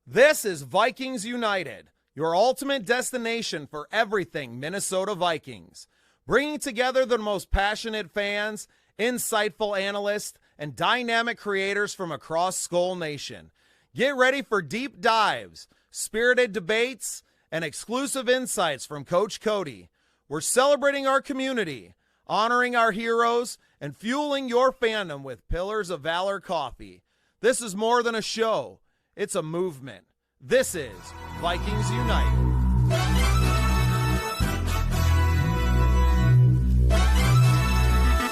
This is Vikings United, your ultimate destination for everything Minnesota Vikings. Bringing together the most passionate fans, insightful analysts, and dynamic creators from across Skull Nation. Get ready for deep dives, spirited debates, and exclusive insights from Coach Cody. We're celebrating our community, honoring our heroes, and fueling your fandom with Pillars of Valor coffee. This is more than a show. It's a movement. This is Vikings United.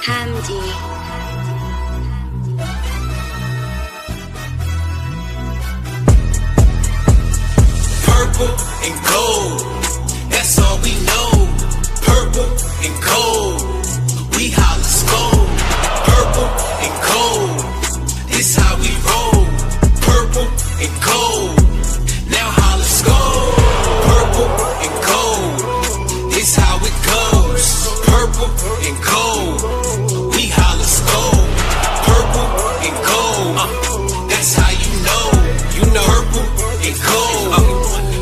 Handy. Purple and gold, that's all we know. Purple and gold, we holla skull. Purple and gold, this how we roll. Purple and gold, now holla skull. Purple and gold, this how it goes. Purple and gold, we holla skull. Purple and gold, that's how you know. Purple and gold,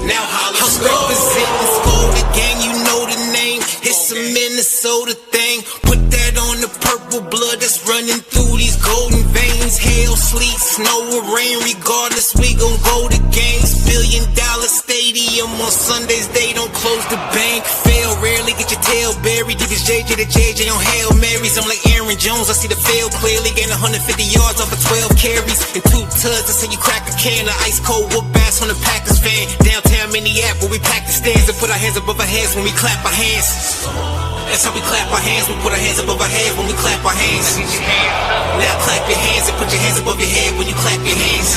now holla skull. Representing Skull, the gang, you know the name. It's a Minnesota thing. Put that on the purple blood that's running through these golden veins. Hail, sleet, snow, or rain, regardless, we gon' go to games. $1 billion stadium on Sundays, they don't close the bank. Fail rarely, get your tail buried. Give his JJ to JJ on Hail Marys. I'm like Aaron Jones, I see the field clearly. Gain 150 yards off of 12 carries and 2 tuds. I see you crack a can of ice cold whoop ass on the Packers fan. Downtown Minneapolis, where we pack the stands and put our hands above our heads when we clap our hands. That's how we clap our hands. We put our hands above our head when we clap our hands. Now clap your hands and put your hands above your head when you clap your hands.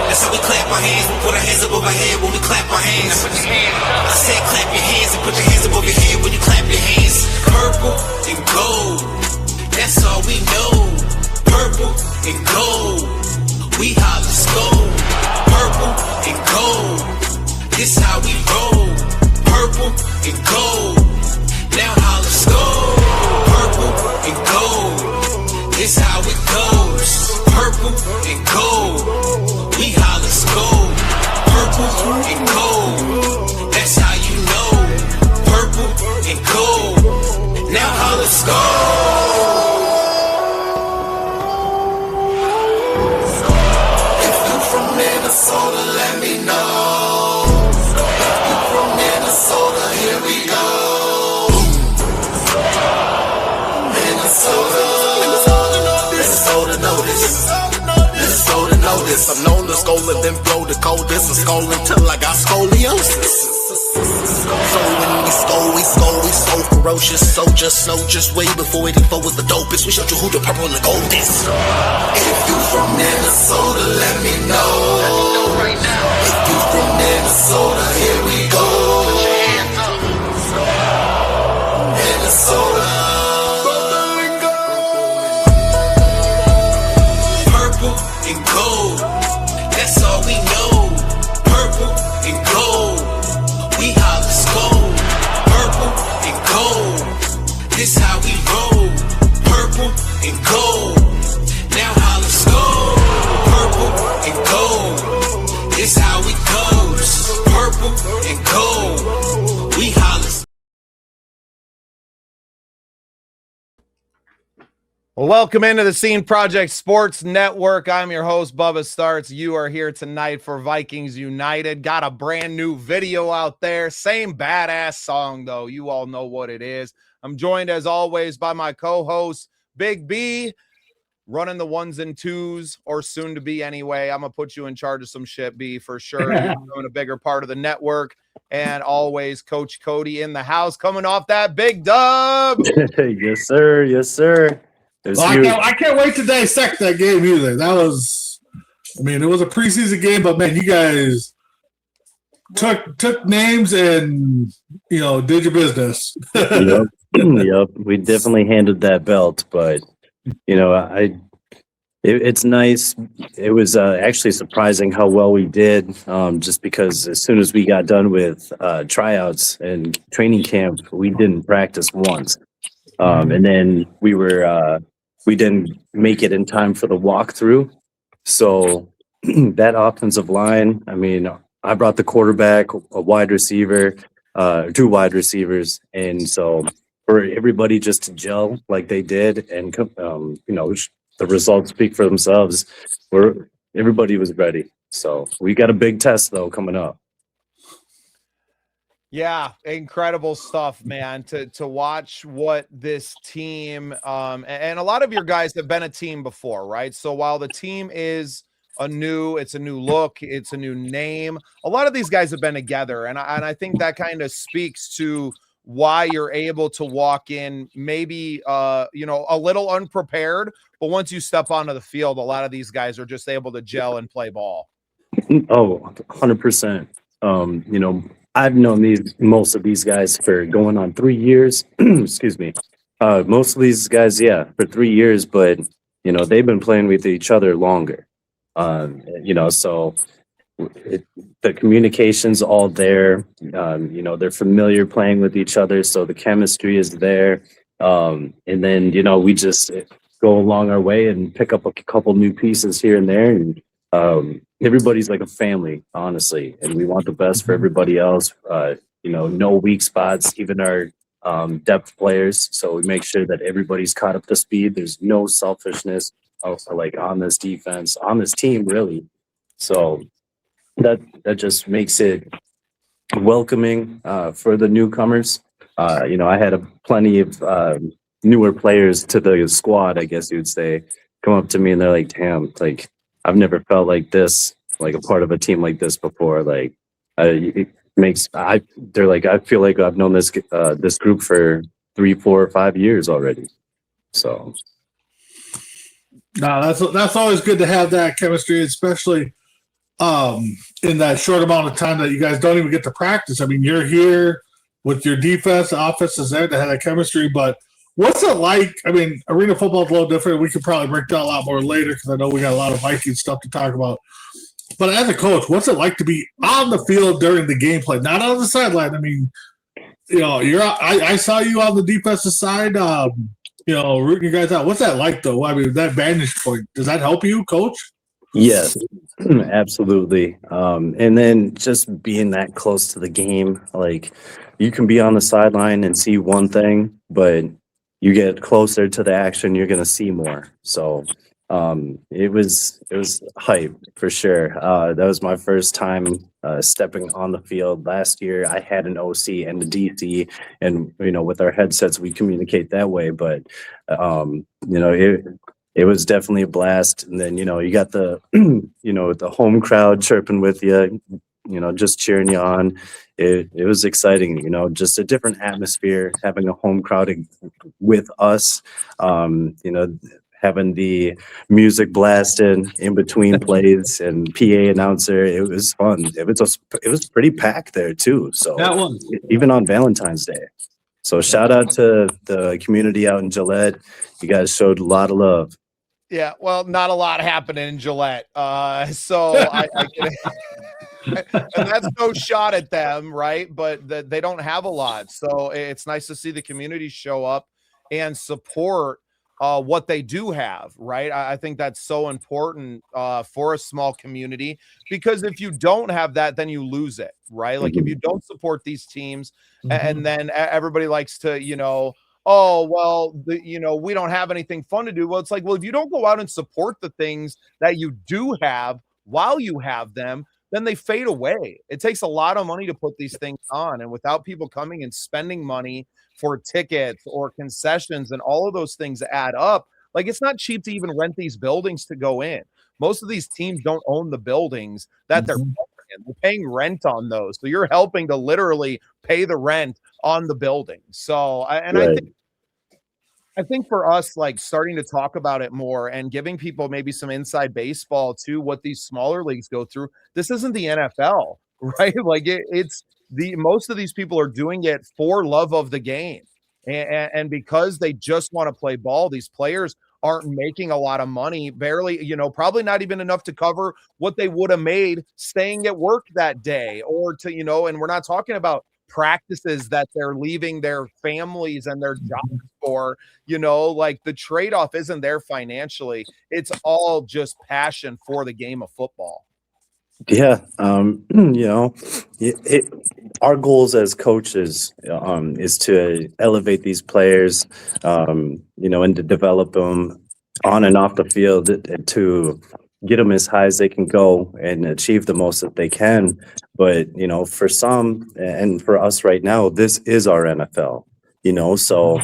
That's how we clap our hands. We put our hands above our head when we clap our hands. I said clap your hands and put your hands above your head when you clap your hands. Purple and gold, that's all we know. Purple and gold, we holla skull. Purple and gold, this how we roll. Purple and gold, now holla skull. Purple and gold, this how it goes. Purple and gold, we holla skull. Purple and gold, that's how you know. Purple and gold, now holla skull. If you from Minnesota, let me know. If you from Minnesota, here we go. Minnesota notice. Minnesota notice. I'm known to skull and then blow the coldest. And skull until I got scoliosis. So when we so ferocious. So just know, just way before 84 was the dopest. We showed you who the purple and the gold is. If you from Minnesota, let me know. If you from Minnesota, here we go. Minnesota. Purple and gold, that's all we know. Purple and gold, we holla skull. Purple and gold, this how we roll. Purple and gold, now holla skull. Purple and gold, this how it goes. Purple and gold, we holla. Well, welcome into the Scene Project Sports Network. I'm your host, Bubba Starts. You are here tonight for Vikings United. Got a brand new video out there. Same badass song, though. You all know what it is. I'm joined, as always, by my co-host, Big B, running the ones and twos, or soon to be anyway. I'm going to put you in charge of some shit, B, for sure. You're doing a bigger part of the network. And always, Coach Cody in the house, coming off that big dub. Yes, sir. Yes, sir. Well, I can't wait to dissect that game either. That was, it was a preseason game, but man, you guys took names and did your business. Yep. We definitely handled that belt, but it's nice. It was actually surprising how well we did. Just because as soon as we got done with tryouts and training camp, we didn't practice once, and then we didn't make it in time for the walkthrough. So that offensive line, I mean, I brought the quarterback, a wide receiver, two wide receivers. And so for everybody just to gel like they did and, the results speak for themselves, everybody was ready. So we got a big test though coming up. Yeah, incredible stuff, man. To watch what this team and a lot of your guys have been a team before, right? So while the team is it's a new look, it's a new name. A lot of these guys have been together, and I think that kind of speaks to why you're able to walk in maybe a little unprepared, but once you step onto the field, a lot of these guys are just able to gel and play ball. Oh, 100%. I've known most of these guys for going on 3 years. Excuse me. Most of these guys, yeah, for 3 years, but they've been playing with each other longer. So the communication's all there. They're familiar playing with each other, so the chemistry is there. And then we just go along our way and pick up a couple new pieces here and there, and everybody's like a family, honestly, and we want the best for everybody else. No weak spots, even our depth players. So we make sure that everybody's caught up to speed. There's no selfishness like on this defense, on this team, really. So that just makes it welcoming for the newcomers. I had plenty of newer players to the squad, I guess you would say, come up to me and they're like, "Damn, like I've never felt like this, like a part of a team like this before." Like they're like, "I feel like I've known this group for 3, 4, 5 years already." So no, that's always good to have that chemistry, especially in that short amount of time that you guys don't even get to practice. I mean, you're here with your defense, the offense is there to have that chemistry, but what's it like? I mean, arena football is a little different. We could probably break down a lot more later because I know we got a lot of Viking stuff to talk about. But as a coach, what's it like to be on the field during the gameplay, not on the sideline? I mean, I saw you on the defensive side, rooting you guys out. What's that like, though? I mean, that vantage point, does that help you, coach? yes, absolutely. And then just being that close to the game, like you can be on the sideline and see one thing, but you get closer to the action, you're going to see more. So it was hype for sure. That was my first time stepping on the field. Last year I had an OC and a DC, and with our headsets we communicate that way, but it was definitely a blast. And then you got the the home crowd chirping with you, just cheering you on. It was exciting, just a different atmosphere, having a home crowd with us, having the music blasted in between plays and PA announcer. It was fun. It was pretty packed there too. So That one. even on Valentine's Day. So shout out to the community out in Gillette. You guys showed a lot of love. Yeah, well, not a lot happening in Gillette. So I get it. And that's no shot at them, right? But they don't have a lot. So it's nice to see the community show up and support what they do have, right? I think that's so important for a small community, because if you don't have that, then you lose it, right? Like if you don't support these teams, and then everybody likes to, oh, well, we don't have anything fun to do. Well, it's like, well, if you don't go out and support the things that you do have while you have them, then they fade away. It takes a lot of money to put these things on. And without people coming and spending money for tickets or concessions and all of those things add up, like it's not cheap to even rent these buildings to go in. Most of these teams don't own the buildings that they're paying. They're paying rent on those. So you're helping to literally pay the rent on the building. So, Right. I think for us, like starting to talk about it more and giving people maybe some inside baseball to what these smaller leagues go through. This isn't the NFL, right? Like it's most of these people are doing it for love of the game. And because they just want to play ball, these players aren't making a lot of money, barely, probably not even enough to cover what they would have made staying at work that day or to, and we're not talking about practices that they're leaving their families and their jobs for, like the trade-off isn't there financially. It's all just passion for the game of football. Yeah. Our goals as coaches is to elevate these players, and to develop them on and off the field to get them as high as they can go and achieve the most that they can. But, for some and for us right now, this is our NFL, so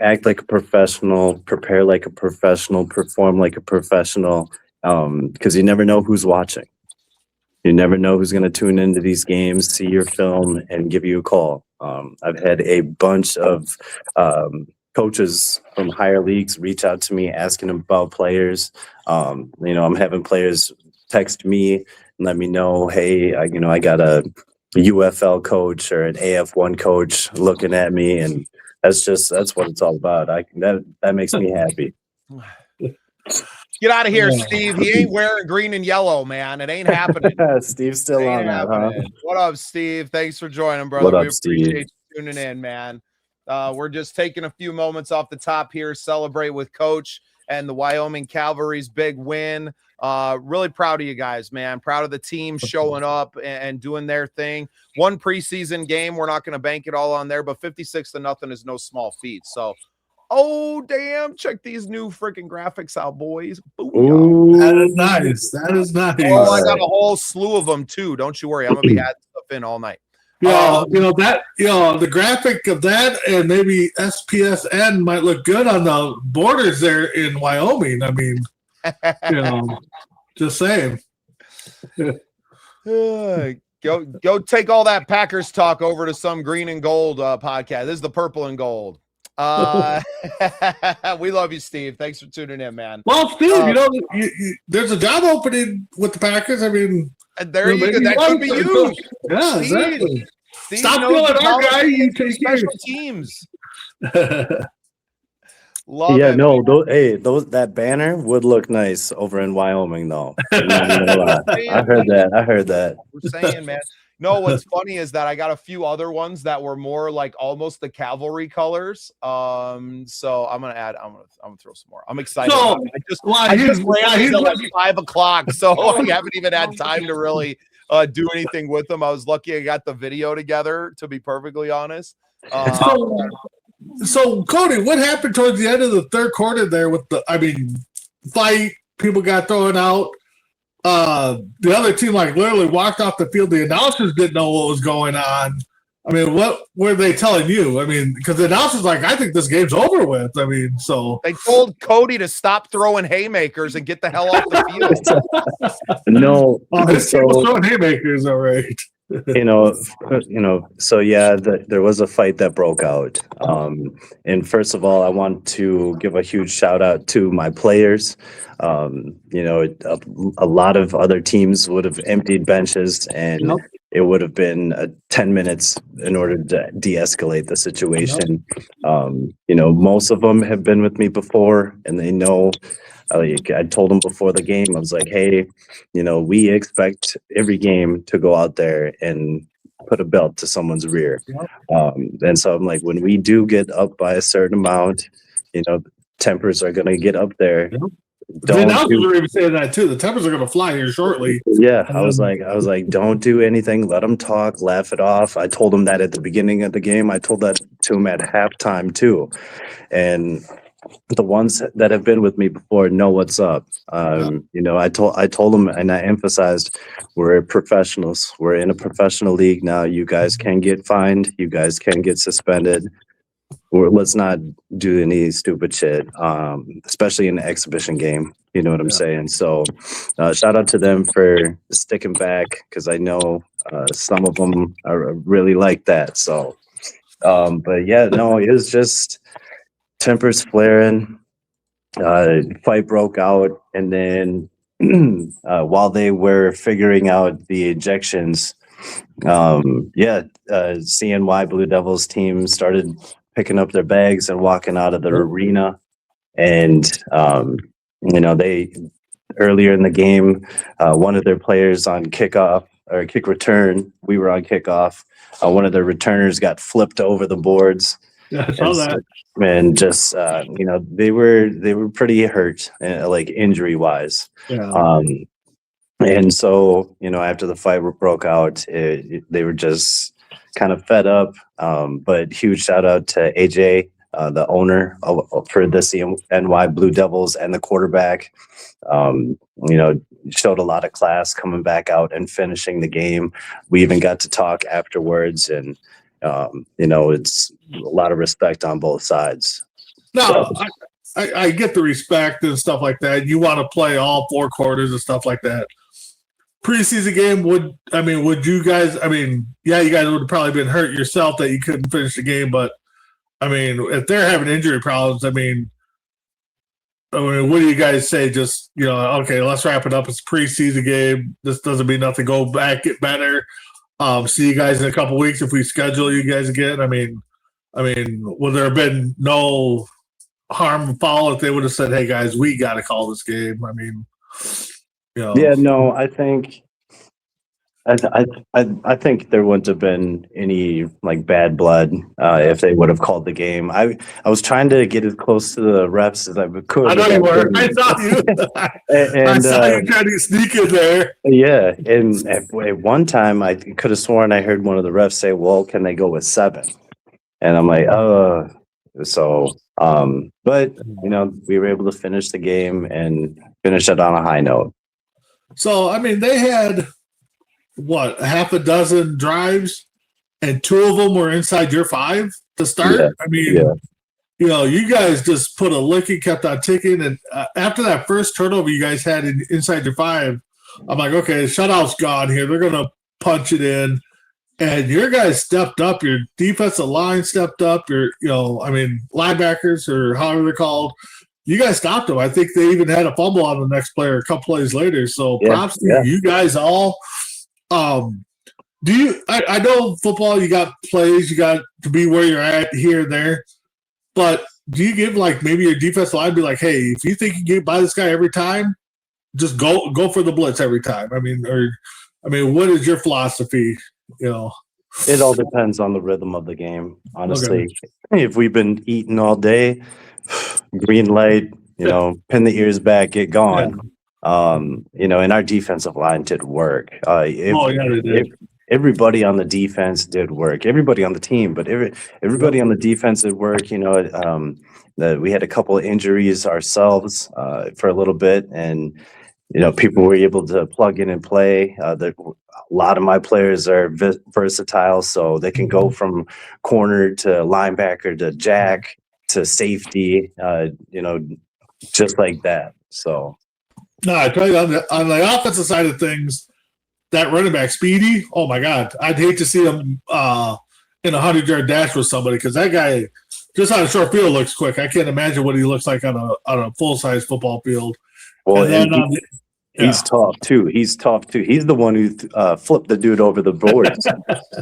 act like a professional, prepare like a professional, perform like a professional, because you never know who's watching. You never know who's going to tune into these games, see your film, and give you a call. I've had a bunch of coaches from higher leagues reach out to me asking about players. I'm having players text me and let me know, hey, I got a UFL coach or an AF1 coach looking at me, and that's what it's all about. That makes me happy. Get out of here, Steve. He ain't wearing green and yellow, man. It ain't happening. Steve's still on that, huh? What up, Steve? Thanks for joining, brother. What up, we appreciate Steve? you tuning in, man. We're just taking a few moments off the top here, celebrate with Coach and the Wyoming Cavalry's big win. Really proud of you guys, man. Proud of the team showing up and doing their thing. One preseason game, we're not going to bank it all on there, but 56-0 is no small feat. So, oh, damn. Check these new freaking graphics out, boys. Ooh, that is nice. That is nice. Oh, I got a whole slew of them, too. Don't you worry. I'm going to be adding stuff in all night. The graphic of that and maybe SPSN might look good on the borders there in Wyoming. I mean, just saying. Go take all that Packers talk over to some green and gold podcast. This is the purple and gold. We love you, Steve. Thanks for tuning in, man. Well, Steve, there's a job opening with the Packers. I mean, there you go. That could be you. Yeah, Steve, exactly. Steve Stop feeling our guy. You take special teams. Love yeah, it, no, that banner would look nice over in Wyoming, though. I heard that. We're saying, man. No, what's funny is that I got a few other ones that were more like almost the cavalry colors. So I'm gonna throw some more. I'm excited. So, I just ran until like 5 o'clock, so I haven't even had time to really do anything with them. I was lucky I got the video together, to be perfectly honest. So Cody, what happened towards the end of the third quarter there with fight? People got thrown out. The other team literally walked off the field. The announcers didn't know what was going on. I mean, what were they telling you? I mean, because the announcers I think this game's over with. I mean, so they told Cody to stop throwing haymakers and get the hell off the field. No, his team was throwing haymakers, all right. So yeah, there was a fight that broke out. And first of all, I want to give a huge shout out to my players. A lot of other teams would have emptied benches, and it would have been 10 minutes in order to de-escalate the situation. Most of them have been with me before, and they know. I told them before the game, I was like, hey, we expect every game to go out there and put a belt to someone's rear. And so I'm like, when we do get up by a certain amount, tempers are going to get up there. The announcers were even saying that too. The tempers are going to fly here shortly. Yeah, I was like, don't do anything. Let them talk, laugh it off. I told them that at the beginning of the game. I told that to them at halftime too. And the ones that have been with me before know what's up. I told them, and I emphasized, we're professionals. We're in a professional league now. You guys can get fined. You guys can get suspended. Let's not do any stupid shit, especially in an exhibition game. You know what I'm saying? So shout out to them for sticking back, because I know some of them are really like that. So, but yeah, no, it was just tempers flaring, fight broke out, and then while they were figuring out the ejections, CNY Blue Devils team started picking up their bags and walking out of the arena. And they earlier in the game, one of their players on kickoff or kick return. We were on kickoff. One of the returners got flipped over the boards. Yeah, I saw that. And just they were pretty hurt, like injury wise. Yeah. And so after the fight broke out, they were just kind of fed up. But huge shout out to AJ, the owner for the CNY Blue Devils, and the quarterback. Showed a lot of class coming back out and finishing the game. We even got to talk afterwards, and it's a lot of respect on both sides. No, I get the respect and stuff like that. You want to play all 4 quarters and stuff like that. Preseason game, would you guys? Yeah, you guys would have probably been hurt yourself that you couldn't finish the game. But if they're having injury problems, what do you guys say? Just okay, let's wrap it up. It's a preseason game. This doesn't mean nothing. Go back, get better. See you guys in a couple weeks if we schedule you guys again. Would there have been no harm and foul if they would have said, "Hey guys, we got to call this game"? Yeah, no, I think there wouldn't have been any like bad blood if they would have called the game. I was trying to get as close to the refs as I could. I know you were. I saw you. And, I saw you trying to sneak in there. Yeah, and at one time I could have sworn I heard one of the refs say, "Well, can they go with 7?" And I'm like, "Oh." So, but we were able to finish the game and finish it on a high note. So, they had what, half a dozen drives, and 2 of them were inside your 5 to start. Yeah. You guys just put a licking, kept on ticking, and after that first turnover you guys had inside your 5, I'm like, okay, shutout's gone here. They're gonna punch it in, and your guys stepped up. Your defensive line stepped up. Your linebackers, or however they're called. You guys stopped them. I think they even had a fumble on the next player a couple plays later. So props to you guys all. Do you? I know football. You got plays. You got to be where you're at here and there. But do you give maybe your defensive line be like, hey, if you think you get by this guy every time, just go for the blitz every time? What is your philosophy? It all depends on the rhythm of the game. Honestly, if we've been eating all day. Green light, pin the ears back, get gone. And our defensive line did work. Everybody on the defense did work. Everybody on the team, but everybody on the defense did work. We had a couple of injuries ourselves for a little bit, and people were able to plug in and play. A lot of my players are versatile, so they can go from corner to linebacker to jack to safety, just like that. So, no, I tell you, on the offensive side of things, that running back Speedy, oh my God, I'd hate to see him in a 100-yard dash with somebody, because that guy just on a short field looks quick. I can't imagine what he looks like on a full-size football field. Well, he's tough too. He's the one who flipped the dude over the boards,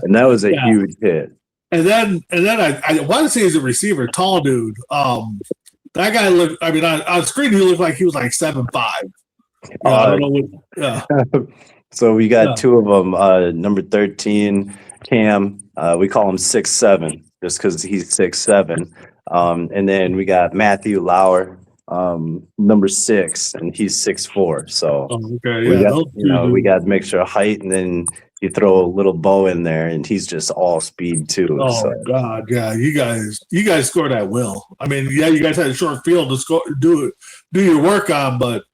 and that was a huge hit. And then I want to say he's a receiver, tall dude. That guy looked. On screen he looked like he was like 7'5". I don't know what. So we got 2 of them. Number 13, Cam. We call him 6'7", just because he's 6'7". And then we got Matthew Lauer, number 6, and he's 6'4". So we got a mixture of height, and then you throw a little bow in there, and he's just all speed too. Oh God, yeah! You guys scored at will. You guys had a short field to score, do your work on, but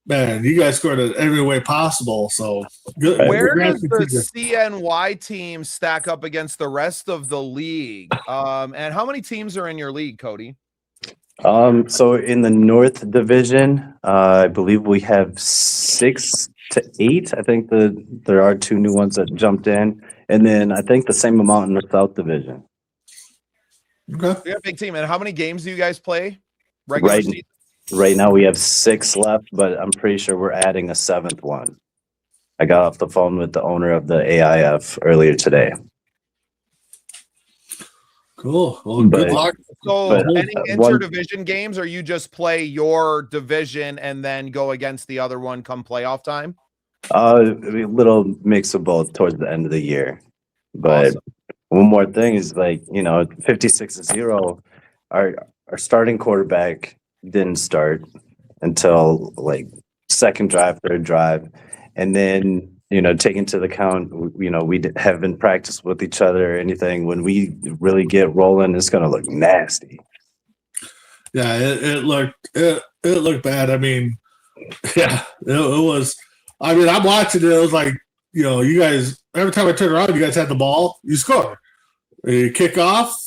man, you guys scored it every way possible. So good. Where does the CNY team stack up against the rest of the league? And how many teams are in your league, Cody? So in the North Division, I believe we have 6 to 8. I think there are 2 new ones that jumped in, and then I think the same amount in the South Division. Okay, we have a big team. And how many games do you guys play? Right now we have 6 left, but I'm pretty sure we're adding a 7th one. I got off the phone with the owner of the AIF earlier today. Cool. Well, good luck. So any interdivision games, or you just play your division and then go against the other one come playoff time? A little mix of both towards the end of the year. But Awesome. one more thing is 56-0. Our starting quarterback didn't start until second drive, third drive, and then take into the count we haven't practiced with each other or anything. When we really get rolling, it's gonna look nasty. Yeah, it looked bad. I mean, yeah, it was. I mean, I'm watching it. It was like you guys. Every time I turn around, you guys had the ball. You score. You kick off.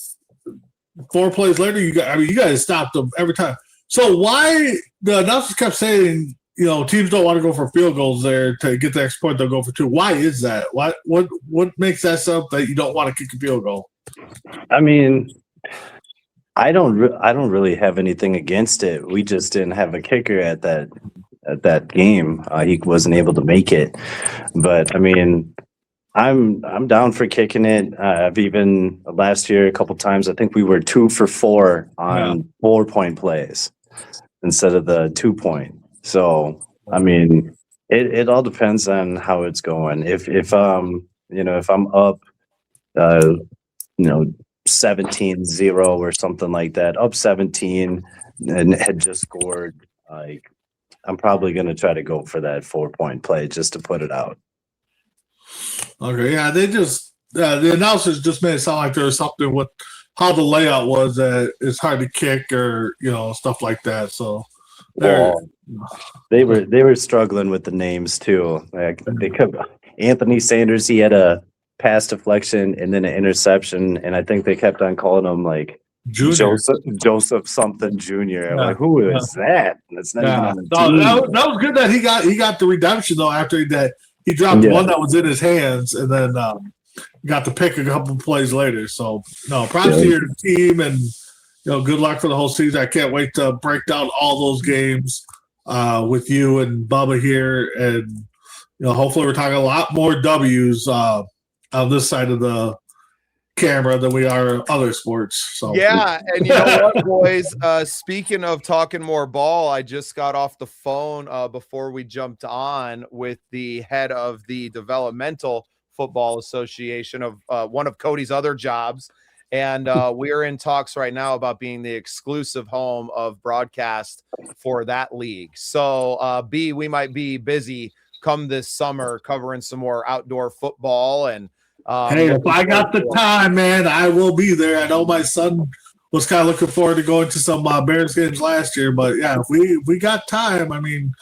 4 plays later, you guys stopped them every time. So why the announcers kept saying, teams don't want to go for field goals there to get the extra point, they'll go for 2. Why is that? What makes that something that you don't want to kick a field goal? I mean, I don't really have anything against it. We just didn't have a kicker at that game. He wasn't able to make it. But I mean, I'm down for kicking it. I've even last year a couple times. I think we were 2 for 4 on 4-point plays instead of the 2-point. So I mean, it all depends on how it's going. If I'm up, 17-0 or something like that, up 17 and had just scored, I'm probably going to try to go for that 4-point play just to put it out. Okay, yeah, they just the announcers just made it sound like there was something with how the layout was that it's hard to kick or stuff like that. So they were struggling with the names too. They kept Anthony Sanders. He had a pass deflection and then an interception, and I think they kept on calling him Joseph something Jr. I'm like, who is that? That's not even on the team. That was good that he got the redemption though after that. He dropped one that was in his hands, and then got to pick a couple plays later. So, props to your team, and good luck for the whole season. I can't wait to break down all those games with you and Bubba here, and hopefully we're talking a lot more W's on this side of the camera than we are other sports. So yeah, and you know what, boys? Speaking of talking more ball, I just got off the phone before we jumped on with the head of the Developmental Football Association of one of Cody's other jobs, and we are in talks right now about being the exclusive home of broadcast for that league. So, we might be busy come this summer covering some more outdoor football and. Hey, if I got the time, man, I will be there. I know my son was kind of looking forward to going to some Bears games last year, but yeah, if we got time, I mean,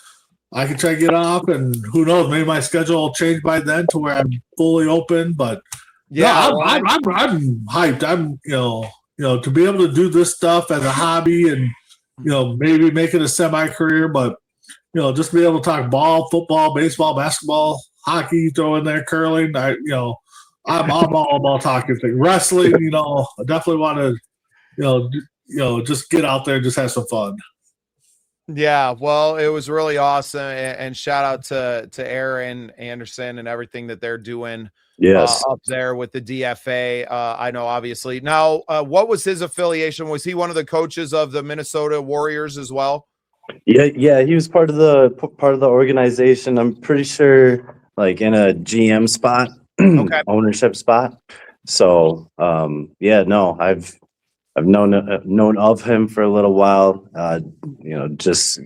I can try to get off, and who knows, maybe my schedule will change by then to where I'm fully open. But yeah, I'm hyped. I'm to be able to do this stuff as a hobby, and maybe make it a semi-career, but just be able to talk ball, football, baseball, basketball, hockey, throw in there, curling. I'm all about talking things. Wrestling, I definitely want to, just get out there and just have some fun. Yeah, well, it was really awesome, and shout out to Aaron Anderson and everything that they're doing up there with the DFA. I know, obviously. Now, what was his affiliation? Was he one of the coaches of the Minnesota Warriors as well? Yeah, he was part of the organization. I'm pretty sure, in a GM spot. Okay. Ownership spot. So I've known of him for a little while. Just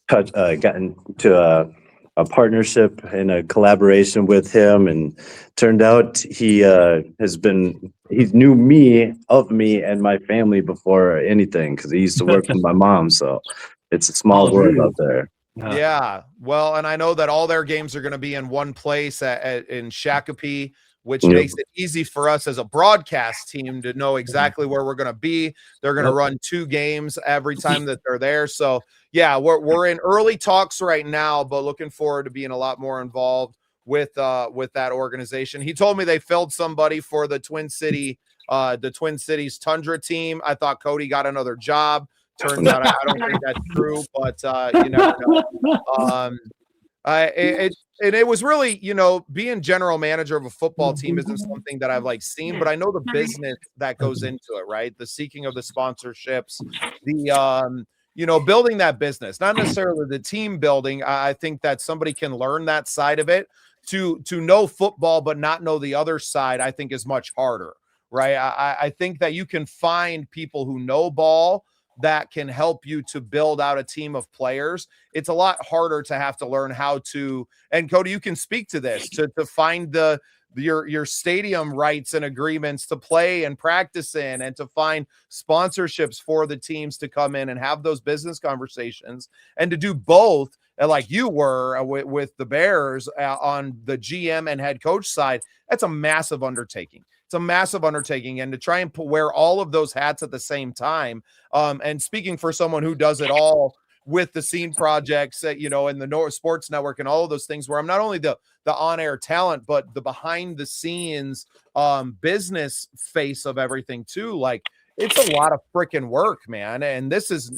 gotten to a partnership and a collaboration with him, and turned out he knew me and my family before anything, because he used to work with my mom. So it's a small world out there. Yeah. Well, and I know that all their games are going to be in one place in Shakopee, which makes it easy for us as a broadcast team to know exactly where we're going to be. They're going to run 2 games every time that they're there. So yeah, we're in early talks right now, but looking forward to being a lot more involved with that organization. He told me they filled somebody for the Twin Cities Tundra team. I thought Cody got another job. Turns out I don't think that's true, but you never know. It was really, being general manager of a football team isn't something that I've seen, but I know the business that goes into it, right? The seeking of the sponsorships, the building that business, not necessarily the team building. I think that somebody can learn that side of it. To know football but not know the other side, I think is much harder, right? I think that you can find people who know ball that can help you to build out a team of players. It's a lot harder to have to learn how to, and Cody, you can speak to this, to find your stadium rights and agreements to play and practice in, and to find sponsorships for the teams to come in and have those business conversations, and to do both. Like you were with the Bears on the GM and head coach side, that's a massive undertaking. It's a massive undertaking. And to try and wear all of those hats at the same time. And speaking for someone who does it all with the Scene projects, and the North Sports Network and all of those things, where I'm not only the on-air talent, but the behind the scenes business face of everything too. Like, it's a lot of freaking work, man. And this is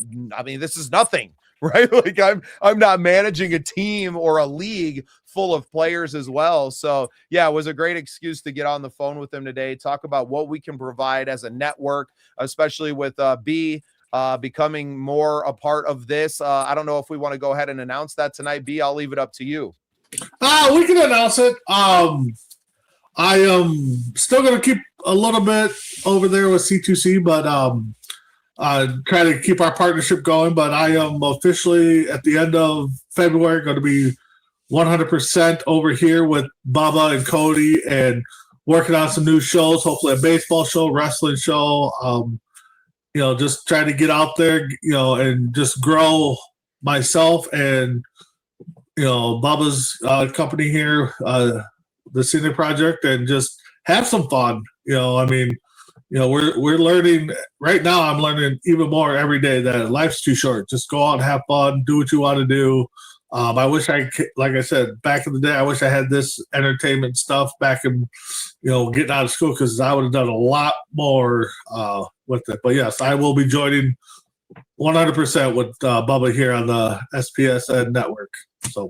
nothing. Right? Like, I'm not managing a team or a league full of players as well. So yeah, it was a great excuse to get on the phone with him today, talk about what we can provide as a network, especially with B becoming more a part of this. I don't know if we want to go ahead and announce that tonight. B, I'll leave it up to you. We can announce it. I am still going to keep a little bit over there with C2C, but try to keep our partnership going. But I am officially at the end of February going to be 100% over here with Bubba and Cody, and working on some new shows, hopefully a baseball show, wrestling show, just trying to get out there, and just grow myself and, Bubba's company here, the Senior Project, and just have some fun. We're learning right now. I'm learning even more every day that life's too short. Just go out and have fun, do what you want to do. I wish like I said, back in the day, I wish I had this entertainment stuff back in, getting out of school, because I would have done a lot more with it. But yes, I will be joining 100% with Bubba here on the SPSN network. So,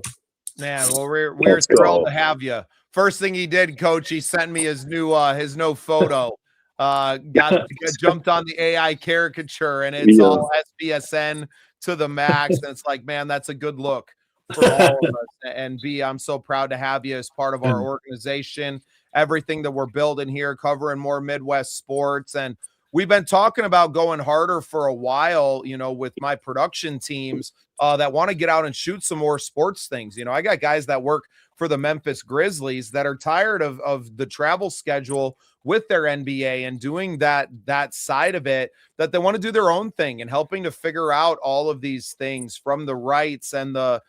man, well, we're thrilled to have you. First thing he did, Coach, he sent me his new photo. Jumped on the AI caricature, and it's all SPSN to the max. And it's like, man, that's a good look for all of us. And B, I'm so proud to have you as part of our organization, everything that we're building here, covering more Midwest sports. And we've been talking about going harder for a while, with my production teams that want to get out and shoot some more sports things. I got guys that work for the Memphis Grizzlies that are tired of the travel schedule with their NBA and doing that side of it, that they want to do their own thing, and helping to figure out all of these things, from the rights and the,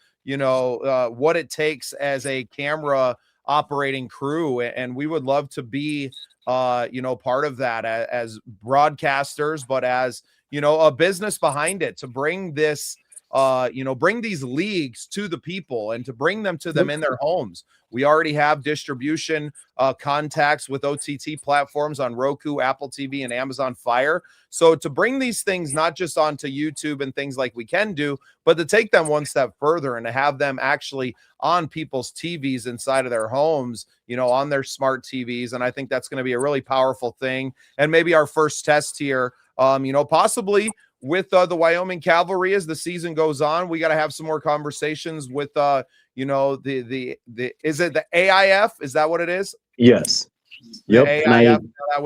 what it takes as a camera operating crew. And we would love to be, part of that as broadcasters, but as, a business behind it, to bring this, bring these leagues to the people, and to bring them to them in their homes. We already have distribution contacts with OTT platforms on Roku, Apple TV, and Amazon Fire. So to bring these things not just onto YouTube and things like we can do, but to take them one step further and to have them actually on people's TVs inside of their homes, on their smart TVs. And I think that's going to be a really powerful thing. And maybe our first test here, possibly with the Wyoming Cavalry as the season goes on. We got to have some more conversations with the is it the AIF? Is that what it is? Yes. Yep. AIF,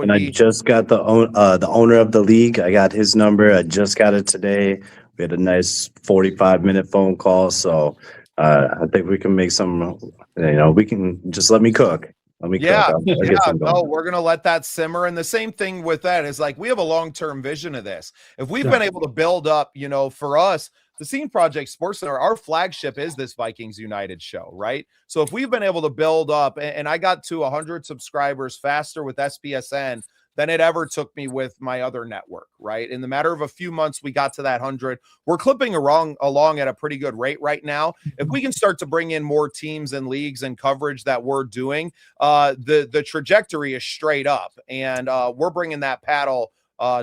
I just got the owner of the league. I got his number. I just got it today. We had a nice 45-minute phone call. So I think we can make some, we can just let me cook. We're going to let that simmer. And the same thing with that is, like, we have a long-term vision of this. If we've been able to build up, for us, the Scene Project Sports Center, our flagship is this Vikings United show, right? So if we've been able to build up, and I got to 100 subscribers faster with SPSN than it ever took me with my other network, right? In the matter of a few months, we got to that 100. We're clipping along at a pretty good rate right now. If we can start to bring in more teams and leagues and coverage that we're doing, the trajectory is straight up, and we're bringing that paddle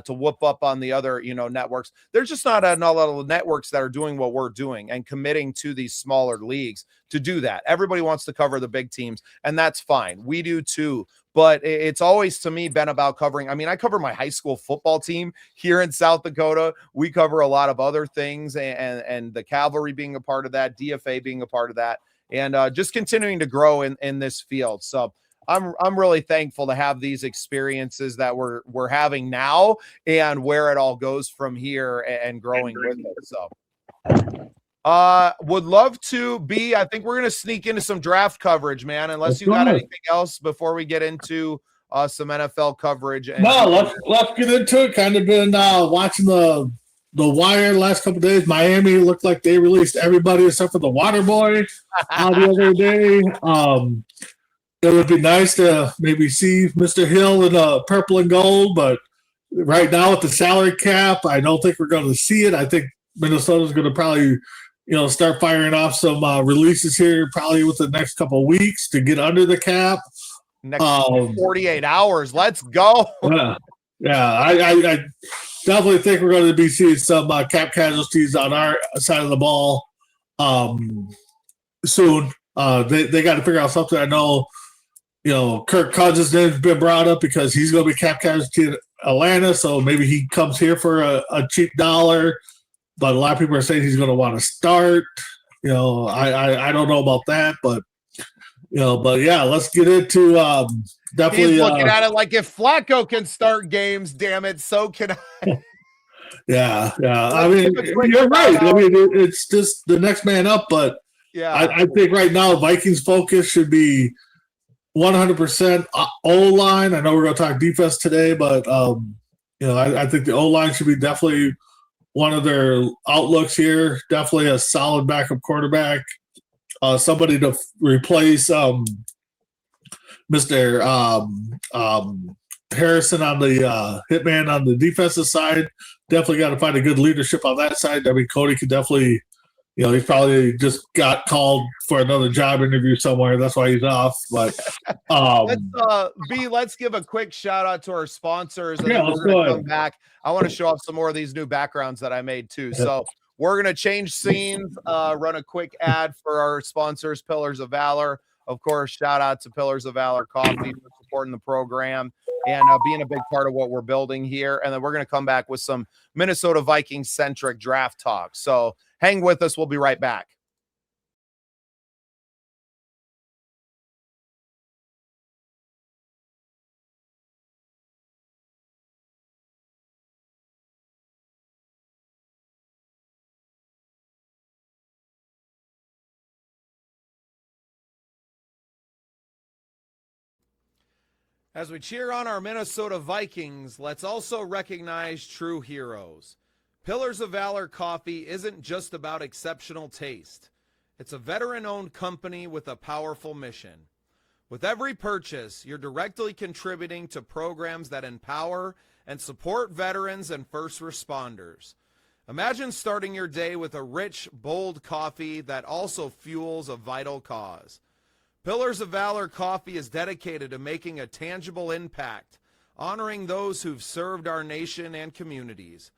to whoop up on the other, networks. There's just not a lot of networks that are doing what we're doing and committing to these smaller leagues to do that. Everybody wants to cover the big teams, and that's fine. We do too. But it's always, to me, been about covering. I mean, I cover my high school football team here in South Dakota. We cover a lot of other things, and the Cavalry being a part of that, DFA being a part of that, and just continuing to grow in this field. So I'm really thankful to have these experiences that we're having now, and where it all goes from here and growing with it. So would love to be, I think we're going to sneak into some draft coverage, man, unless you got anything else before we get into some NFL coverage. No, let's get into it. Kind of been watching the Wire the last couple of days. Miami looked like they released everybody except for the water boy the other day. It would be nice to maybe see Mr. Hill in purple and gold, but right now with the salary cap, I don't think we're going to see it. I think Minnesota's going to probably, start firing off some releases here probably within the next couple of weeks to get under the cap. Next 48 hours. Let's go. Yeah. I definitely think we're going to be seeing some cap casualties on our side of the ball soon. They got to figure out something. I know, Kirk Cousins' name's been brought up because he's going to be cap casualty in Atlanta, so maybe he comes here for a cheap dollar. But a lot of people are saying he's going to want to start. I don't know about that, but yeah, let's get into definitely. He's looking at it like, if Flacco can start games, damn it, so can I. Yeah. I mean, you're right. I mean, it's just the next man up, but yeah, I think right now Vikings focus should be 100% O-line. I know we're going to talk defense today, but I think the O-line should be definitely one of their outlooks here. Definitely a solid backup quarterback. Somebody to replace Mr. Harrison on the hitman on the defensive side. Definitely got to find a good leadership on that side. I mean, Cody could definitely, he's probably just got called for another job interview somewhere. That's why he's off. But let's give a quick shout out to our sponsors. And yeah, then we're going to come back. I want to show off some more of these new backgrounds that I made too. So we're going to change scenes, run a quick ad for our sponsors, Pillars of Valor. Of course, shout out to Pillars of Valor Coffee for supporting the program and being a big part of what we're building here. And then we're going to come back with some Minnesota Vikings centric draft talk. So hang with us. We'll be right back. As we cheer on our Minnesota Vikings, let's also recognize true heroes. Pillars of Valor Coffee isn't just about exceptional taste. It's a veteran-owned company with a powerful mission. With every purchase, you're directly contributing to programs that empower and support veterans and first responders. Imagine starting your day with a rich, bold coffee that also fuels a vital cause. Pillars of Valor Coffee is dedicated to making a tangible impact, honoring those who've served our nation and communities.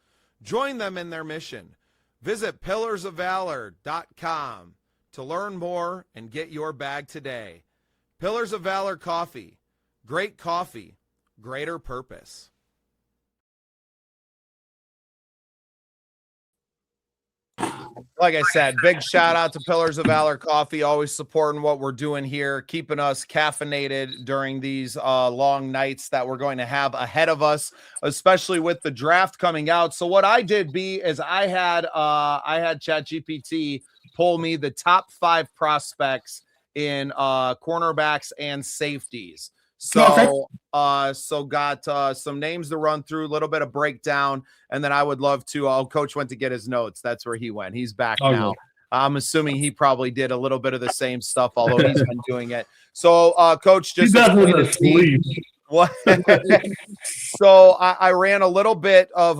Join them in their mission. Visit pillarsofvalor.com to learn more and get your bag today. Pillars of Valor Coffee. Great coffee, greater purpose. Like I said, big shout out to Pillars of Valor Coffee, always supporting what we're doing here, keeping us caffeinated during these long nights that we're going to have ahead of us, especially with the draft coming out. So what I did, is I had ChatGPT pull me the top 5 prospects in cornerbacks and safeties. So, got some names to run through, a little bit of breakdown, and then I would love to. Coach went to get his notes. That's where he went. He's back now. I'm assuming he probably did a little bit of the same stuff, although he's been doing it. So, Coach, just what? So I ran a little bit of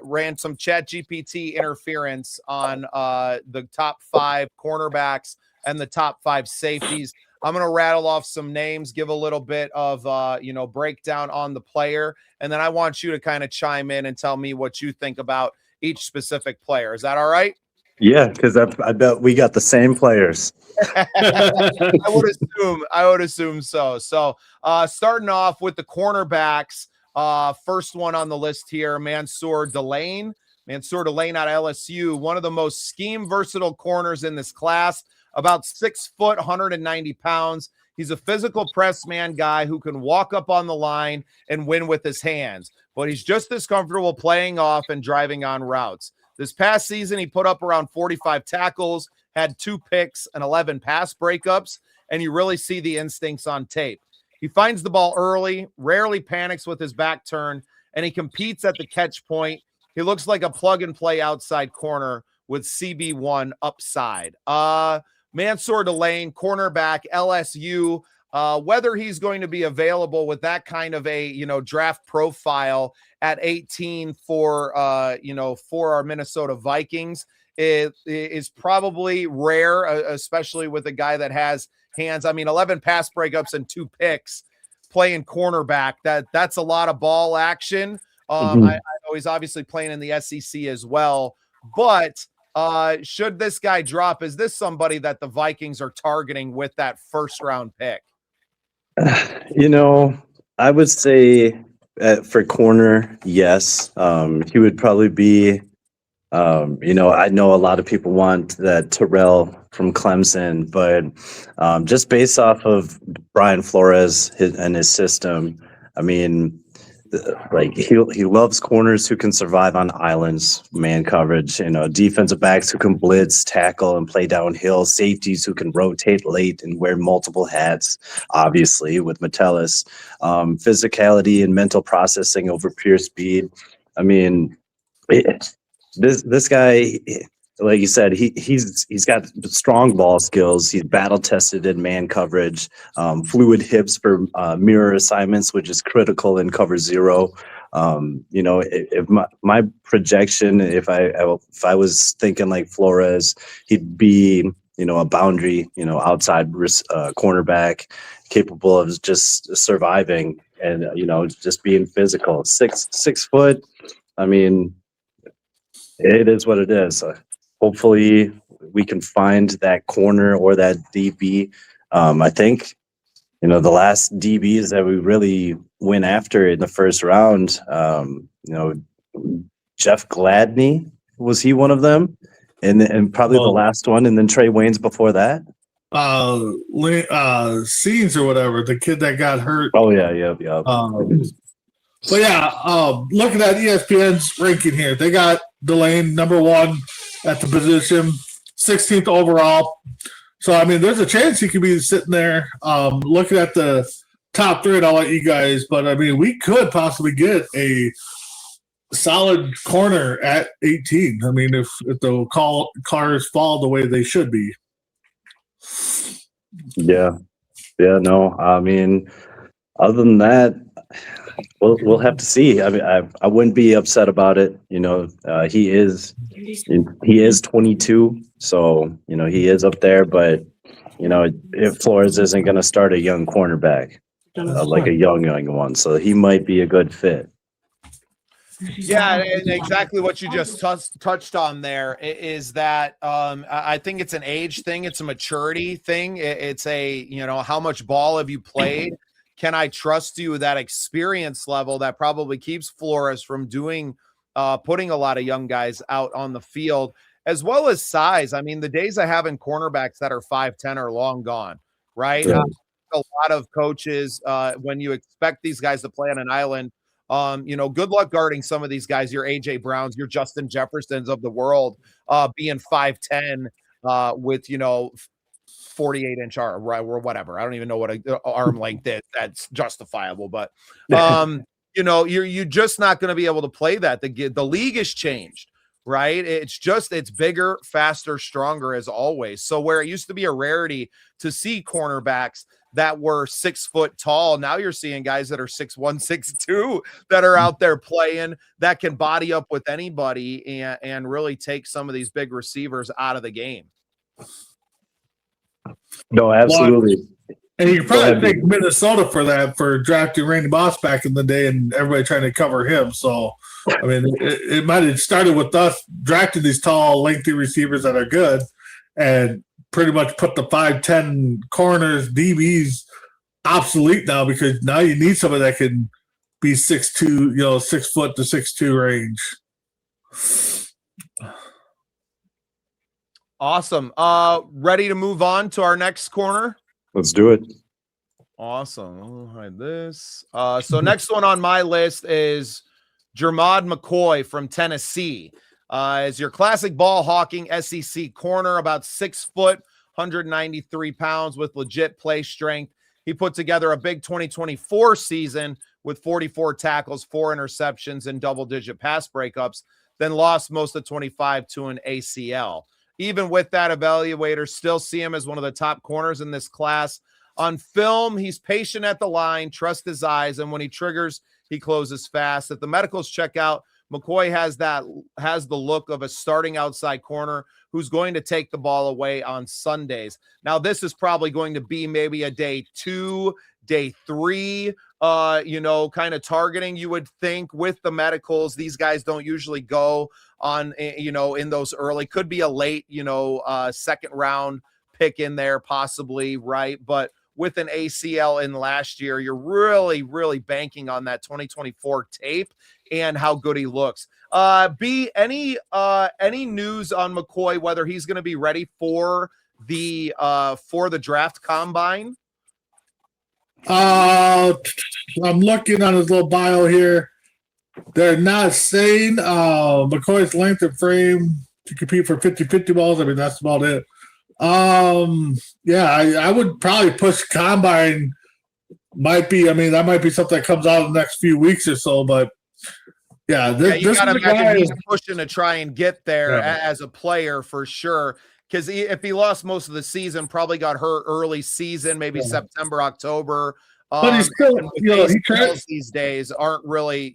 ran some ChatGPT interference on the top 5 cornerbacks and the top 5 safeties. I'm going to rattle off some names, give a little bit of, breakdown on the player. And then I want you to kind of chime in and tell me what you think about each specific player. Is that all right? Yeah, because I bet we got the same players. I would assume so. So starting off with the cornerbacks, first one on the list here, Mansour Delane out of LSU, one of the most scheme versatile corners in this class, about 6 foot, 190 pounds. He's a physical press man guy who can walk up on the line and win with his hands, but he's just as comfortable playing off and driving on routes. This past season, he put up around 45 tackles, had 2 picks and 11 pass breakups, and you really see the instincts on tape. He finds the ball early, rarely panics with his back turned, and he competes at the catch point. He looks like a plug-and-play outside corner with CB1 upside. Mansour Delane, cornerback, LSU. Whether he's going to be available with that kind of a draft profile at 18 for our Minnesota Vikings is probably rare, especially with a guy that has hands. I mean, 11 pass breakups and 2 picks playing cornerback. That's a lot of ball action. I know he's obviously playing in the SEC as well, but should this guy drop, is this somebody that the Vikings are targeting with that first round pick? I would say for corner, yes. He would probably be, I know a lot of people want that Terrell from Clemson, but just based off of Brian Flores and his system, I mean, like he loves corners who can survive on islands, man coverage, defensive backs who can blitz, tackle, and play downhill, safeties who can rotate late and wear multiple hats, obviously, with Metellus, physicality and mental processing over pure speed. I mean, this guy, like you said, he's got strong ball skills. He's battle tested in man coverage, fluid hips for mirror assignments, which is critical in cover 0. If my projection, if I was thinking like Flores, he'd be a boundary, outside cornerback, capable of just surviving and just being physical. 6 foot. I mean, it is what it is. Hopefully we can find that corner or that DB. I think, the last DBs that we really went after in the first round, Jeff Gladney, was he one of them? And probably the last one, and then Trey Waynes before that. Scenes or whatever, the kid that got hurt. Oh yeah. But yeah, looking at ESPN's ranking here, they got Delane number 1 at the position, 16th overall. So, I mean, there's a chance he could be sitting there. Looking at the top 3, and I'll let you guys, but I mean, we could possibly get a solid corner at 18. I mean, if the cars fall the way they should be. Yeah, no, I mean, other than that, we'll have to see. I mean, I wouldn't be upset about it. He is 22, so he is up there. But if Flores isn't going to start a young cornerback, like a young one, so he might be a good fit. Yeah, and exactly what you just touched on there is that I think it's an age thing. It's a maturity thing. It's a, how much ball have you played? Can I trust you? That experience level that probably keeps Flores from putting a lot of young guys out on the field, as well as size. I mean, the days of having cornerbacks that are 5'10" are long gone, right? Yeah. A lot of coaches, when you expect these guys to play on an island, good luck guarding some of these guys, your AJ Browns, your Justin Jeffersons of the world, being 5'10", with, 48-inch arm, right, or whatever. I don't even know what an arm length is that's justifiable, but you're just not going to be able to play that. The league has changed, right? It's bigger, faster, stronger as always. So where it used to be a rarity to see cornerbacks that were 6 foot tall, now you're seeing guys that are 6'1", 6'2", that are out there playing, that can body up with anybody and really take some of these big receivers out of the game. No, absolutely. And you can Go probably ahead. thank Minnesota for that, for drafting Randy Moss back in the day and everybody trying to cover him. So, I mean, it might have started with us drafting these tall, lengthy receivers that are good and pretty much put the 5'10" corners, DBs obsolete now, because now you need somebody that can be 6'2", 6 foot to 6'2" range. Awesome. Ready to move on to our next corner? Let's do it. Awesome. I'll hide this. So next one on my list is Jermod McCoy from Tennessee. Is your classic ball hawking SEC corner, about 6 foot, 193 pounds with legit play strength. He put together a big 2024 season with 44 tackles, 4 interceptions, and double-digit pass breakups, then lost most of 25 to an ACL. Even with that, evaluators still see him as one of the top corners in this class. On film, he's patient at the line, trust his eyes, and when he triggers, he closes fast. If the medicals check out, McCoy has the look of a starting outside corner who's going to take the ball away on Sundays. Now, this is probably going to be maybe a day 2, day 3, kind of targeting, you would think, with the medicals. These guys don't usually go on, in those early, could be a late, second round pick in there possibly, right? But with an ACL in last year, you're really, really banking on that 2024 tape and how good he looks. B, any news on McCoy, whether he's going to be ready for the draft combine? I'm looking on his little bio here. They're not saying McCoy's length and frame to compete for 50-50 balls. I mean, that's about it. I would probably push combine. That might be something that comes out in the next few weeks or so, but you gotta imagine he's pushing to try and get there as a player for sure. Because if he lost most of the season, probably got hurt early season, maybe September, October. But he's still, these days aren't really,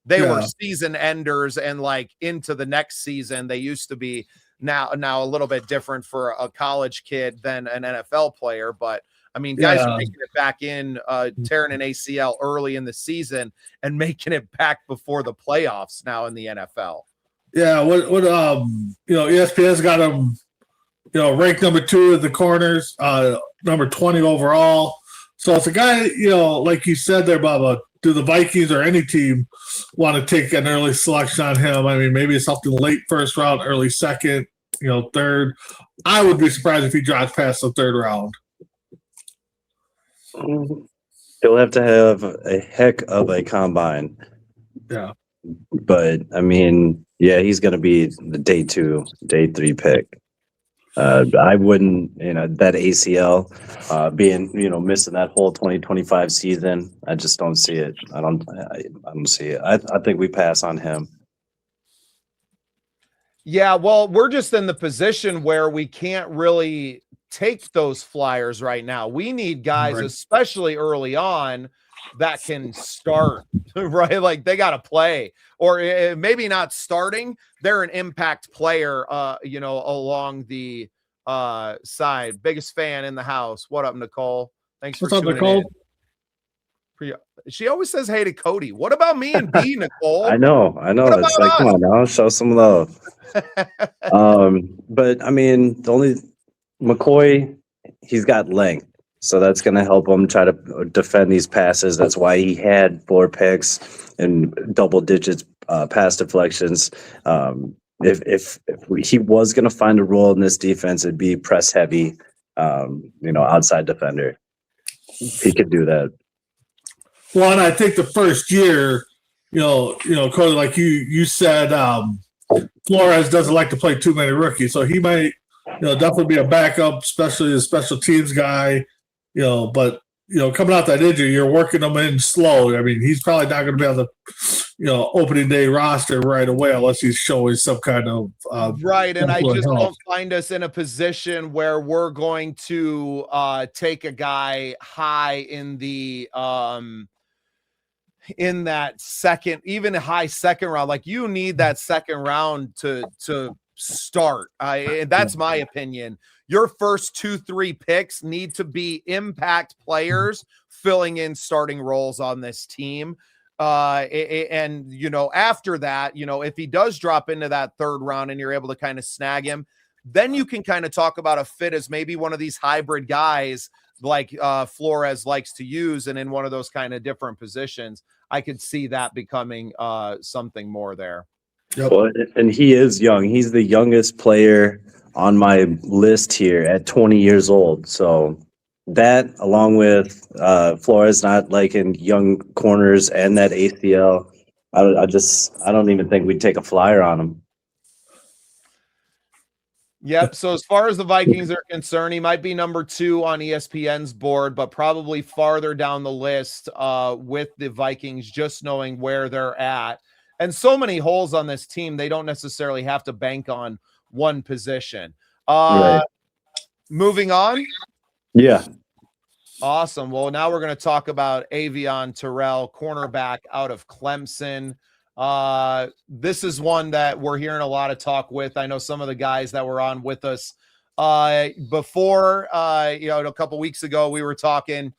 they were season enders and like into the next season. They used to be now a little bit different for a college kid than an NFL player. But I mean, guys are making it back in, tearing an ACL early in the season and making it back before the playoffs now in the NFL. Yeah, ESPN's got him, ranked number 2 of the corners, number 20 overall. So it's a guy, like you said there, Bubba, do the Vikings or any team want to take an early selection on him? I mean, maybe it's something late first round, early second, third. I would be surprised if he drops past the third round. He'll have to have a heck of a combine. Yeah. But, I mean, he's going to be the day 2, day 3 pick. I wouldn't, that ACL being, missing that whole 2025 season. I just don't see it. I don't see it. I think we pass on him. Yeah, well, we're just in the position where we can't really take those flyers right now. We need guys, especially early on, that can start, right? Like they got to play, or maybe not starting. They're an impact player, along the side. Biggest fan in the house. What up, Nicole? Thanks for tuning in. She always says hey to Cody. What about me and B, Nicole? I know. It's like, come on now, show some love. But I mean, the only McCoy, he's got length. So that's going to help him try to defend these passes. That's why he had 4 picks and double digits pass deflections. If he was going to find a role in this defense, it'd be press heavy, outside defender. He could do that. Well, and I think the first year, Cody, like you said, Flores doesn't like to play too many rookies, so he might, definitely be a backup, especially a special teams guy. But coming out that injury, you're working him in slow. I mean, he's probably not going to be on the, opening day roster right away unless he's showing some kind of right. And I just don't find us in a position where we're going to take a guy high in the in that second, even a high second round. Like you need that second round to start. And that's my opinion. your first 2-3 picks need to be impact players filling in starting roles on this team. And, you know, after that, you know, if he does drop into that third round and you're able to kind of snag him, then you can kind of talk about a fit as maybe one of these hybrid guys like Flores likes to use, and in one of those kind of different positions. I could see that becoming something more there. Yep. Well, and he is young. He's the youngest player on my list here at 20 years old. So that, along with Flores not liking young corners and that ACL, I don't even think we'd take a flyer on him. Yep. So as far as the Vikings are concerned, he might be number 2 on ESPN's board, but probably farther down the list with the Vikings, just knowing where they're at. And so many holes on this team, they don't necessarily have to bank on one position. Right. Moving on. Yeah. Awesome. Well, now we're going to talk about Avion Terrell, cornerback out of Clemson. This is one that we're hearing a lot of talk with. I know some of the guys that were on with us before, you know, a couple weeks ago, we were talking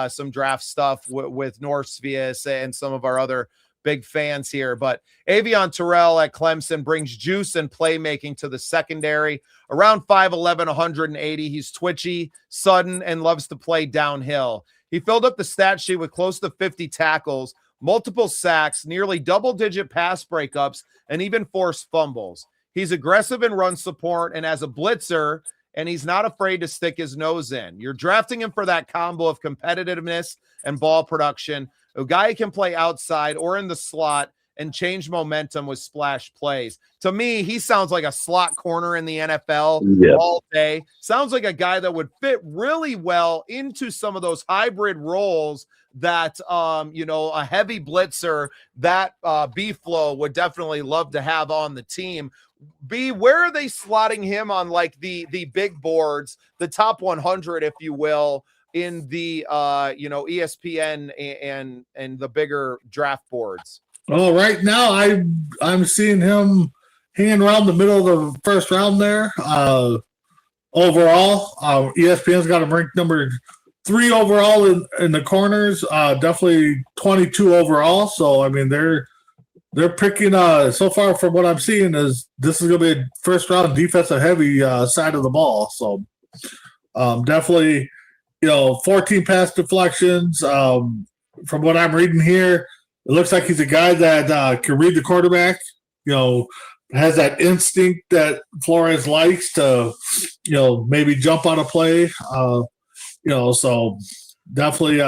some draft stuff with Norsevius and some of our other big fans here. But Avion Terrell at Clemson brings juice and playmaking to the secondary. Around 5'11", 180. He's twitchy, sudden, and loves to play downhill. He filled up the stat sheet with close to 50 tackles, multiple sacks, nearly double-digit pass breakups, and even forced fumbles. He's aggressive in run support and as a blitzer, and he's not afraid to stick his nose in. You're drafting him for that combo of competitiveness and ball production, a guy who can play outside or in the slot and change momentum with splash plays. To me, he sounds like a slot corner in the NFL all day. Sounds like a guy that would fit really well into some of those hybrid roles that, you know, a heavy blitzer that B-Flow would definitely love to have on the team. B, where are they slotting him on like the big boards, the top 100, if you will, in the, you know, ESPN and the bigger draft boards? Well, right now I'm seeing him hanging around the middle of the first round there. Overall, ESPN's got him ranked number 3 overall in the corners. Definitely 22 overall. So I mean they're picking. So far from what I'm seeing is this is going to be a first round defensive heavy side of the ball. So definitely, you know, 14 pass deflections. From what I'm reading here, it looks like he's a guy that can read the quarterback, you know, has that instinct that Flores likes to, you know, maybe jump on a play, you know, so definitely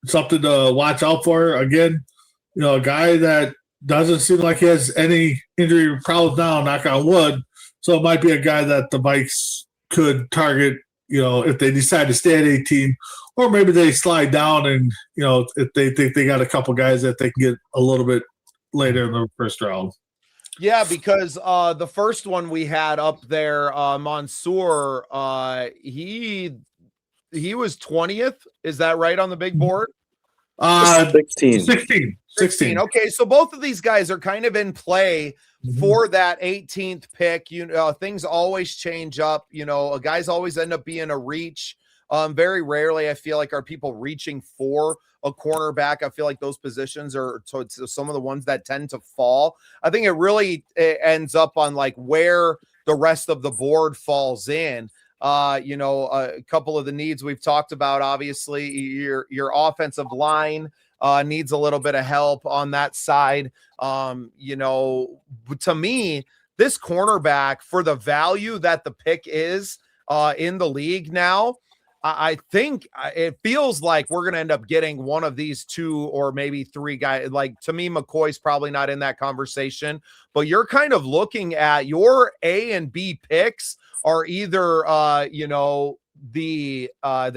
something to watch out for. Again, you know, a guy that doesn't seem like he has any injury problems now, knock on wood. So it might be a guy that the Vikes could target, you know, if they decide to stay at 18. Or maybe they slide down and, you know, if they think they got a couple guys that they can get a little bit later in the first round. Yeah, because the first one we had up there, Mansour, he was 20th. Is that right on the big board? 16. Okay, so both of these guys are kind of in play for that 18th pick. You know, things always change up. You know, guys always end up being a reach. Very rarely, I feel like, are people reaching for a cornerback. I feel like those positions are some of the ones that tend to fall. I think it really ends up on like where the rest of the board falls in. You know, a couple of the needs we've talked about, obviously, your offensive line needs a little bit of help on that side. You know, to me, this cornerback, for the value that the pick is in the league now, I think it feels like we're going to end up getting one of these 2 or maybe 3 guys. Like, to me, McCoy's probably not in that conversation, but you're kind of looking at your A and B picks are either, you know, the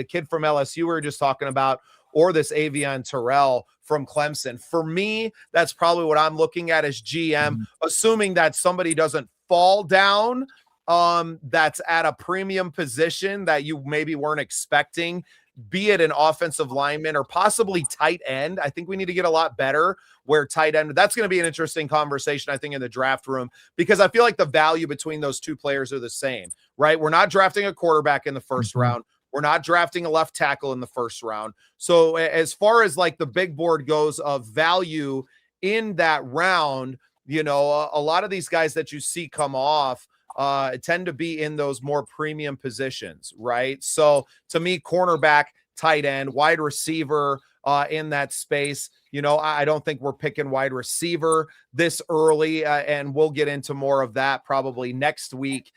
kid from LSU we were just talking about, or this Avion Terrell from Clemson. For me, that's probably what I'm looking at as GM, assuming that somebody doesn't fall down, that's at a premium position that you maybe weren't expecting. be it an offensive lineman or possibly tight end. I think we need to get a lot better where tight end, that's going to be an interesting conversation, I think, in the draft room, because I feel like the value between those two players are the same, right? We're not drafting a quarterback in the first round. We're not drafting a left tackle in the first round. So as far as like the big board goes of value in that round, you know, a lot of these guys that you see come off tend to be in those more premium positions, right? So to me, cornerback, tight end, wide receiver in that space, you know, I don't think we're picking wide receiver this early, and we'll get into more of that probably next week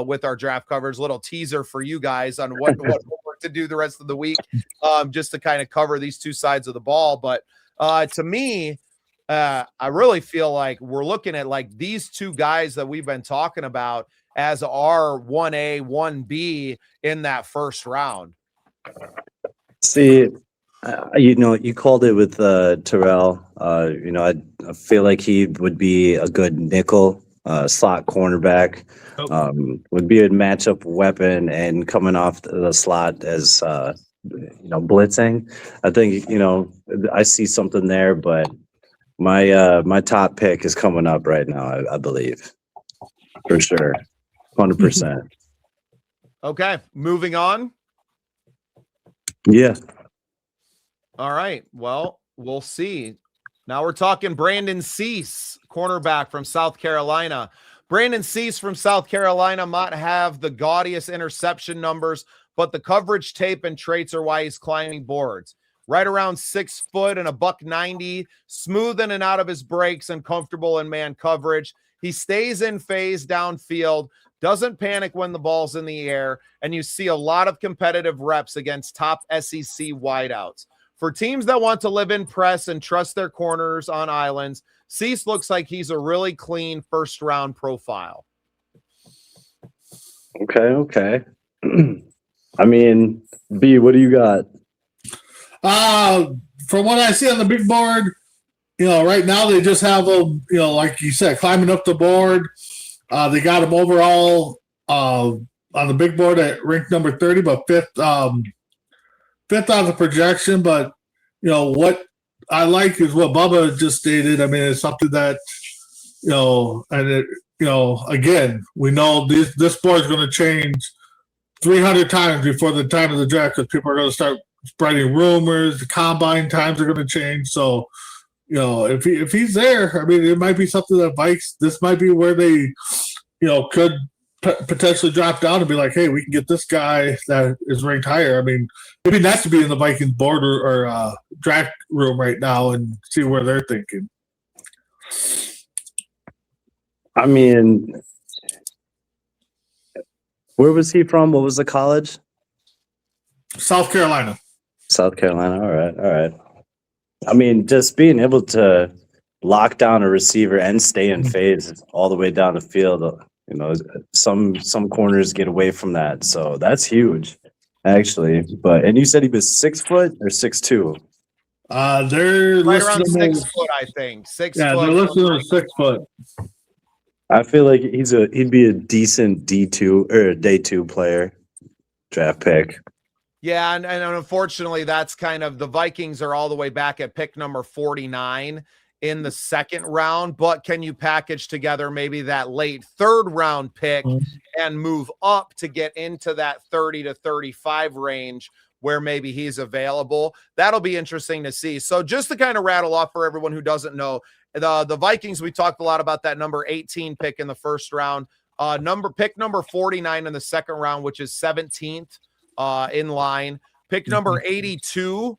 with our draft coverage. Little teaser for you guys on what homework to do the rest of the week, just to kind of cover these two sides of the ball. But to me, I really feel like we're looking at like these two guys that we've been talking about as our 1A, 1B in that first round. See, you know, you called it with Terrell. You know, I feel like he would be a good nickel slot cornerback. Would be a matchup weapon, and coming off the slot as you know, blitzing. I think, you know, I see something there, but my top pick is coming up right now, I believe, for sure, 100%. Okay, moving on. Yeah. All right. Well, we'll see. Now we're talking Brandon Cease, cornerback from South Carolina. Brandon Cease from South Carolina might have the gaudiest interception numbers, but the coverage tape and traits are why he's climbing boards. Right around 6 foot and a $190, smooth in and out of his breaks and comfortable in man coverage. He stays in phase downfield, doesn't panic when the ball's in the air, and you see a lot of competitive reps against top SEC wideouts. For teams that want to live in press and trust their corners on islands, Cease looks like he's a really clean first-round profile. Okay. I mean, B, what do you got? From what I see on the big board, you know, right now they just have them, you know, like you said, climbing up the board. They got him overall on the big board at rank number 30, but fifth on the projection. But, you know, what I like is what Bubba just stated. I mean, it's something that, you know, and it, you know, again, we know this board is going to change 300 times before the time of the draft, because people are going to start spreading rumors. The combine times are going to change. So, you know, if he's there, I mean, it might be something that Vikes, this might be where they, you know, could potentially drop down and be like, hey, we can get this guy that is ranked higher. I mean, maybe that's to be in the Vikings board or draft room right now and see where they're thinking. I mean, where was he from? What was the college? South Carolina. South Carolina. All right. I mean, just being able to lock down a receiver and stay in phase all the way down the field, you know, some corners get away from that. So that's huge, actually. And you said he was 6 foot or 6'2"? They're right around 6 foot, I think. 6 foot. Yeah, they're listed at 6 foot. I feel like he'd be a decent D2 or day 2 player, draft pick. Yeah, and unfortunately, that's kind of the Vikings are all the way back at pick number 49 in the second round. But can you package together maybe that late third round pick and move up to get into that 30 to 35 range where maybe he's available? That'll be interesting to see. So just to kind of rattle off for everyone who doesn't know, the Vikings, we talked a lot about that number 18 pick in the first round, pick number 49 in the second round, which is 17th. In line, pick number 82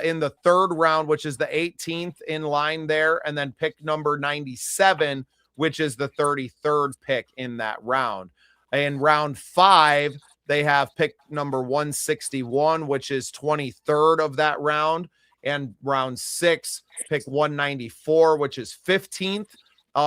in the third round, which is the 18th in line there, and then pick number 97, which is the 33rd pick in that round. In round 5, they have pick number 161, which is 23rd of that round, and round 6, pick 194, which is 15th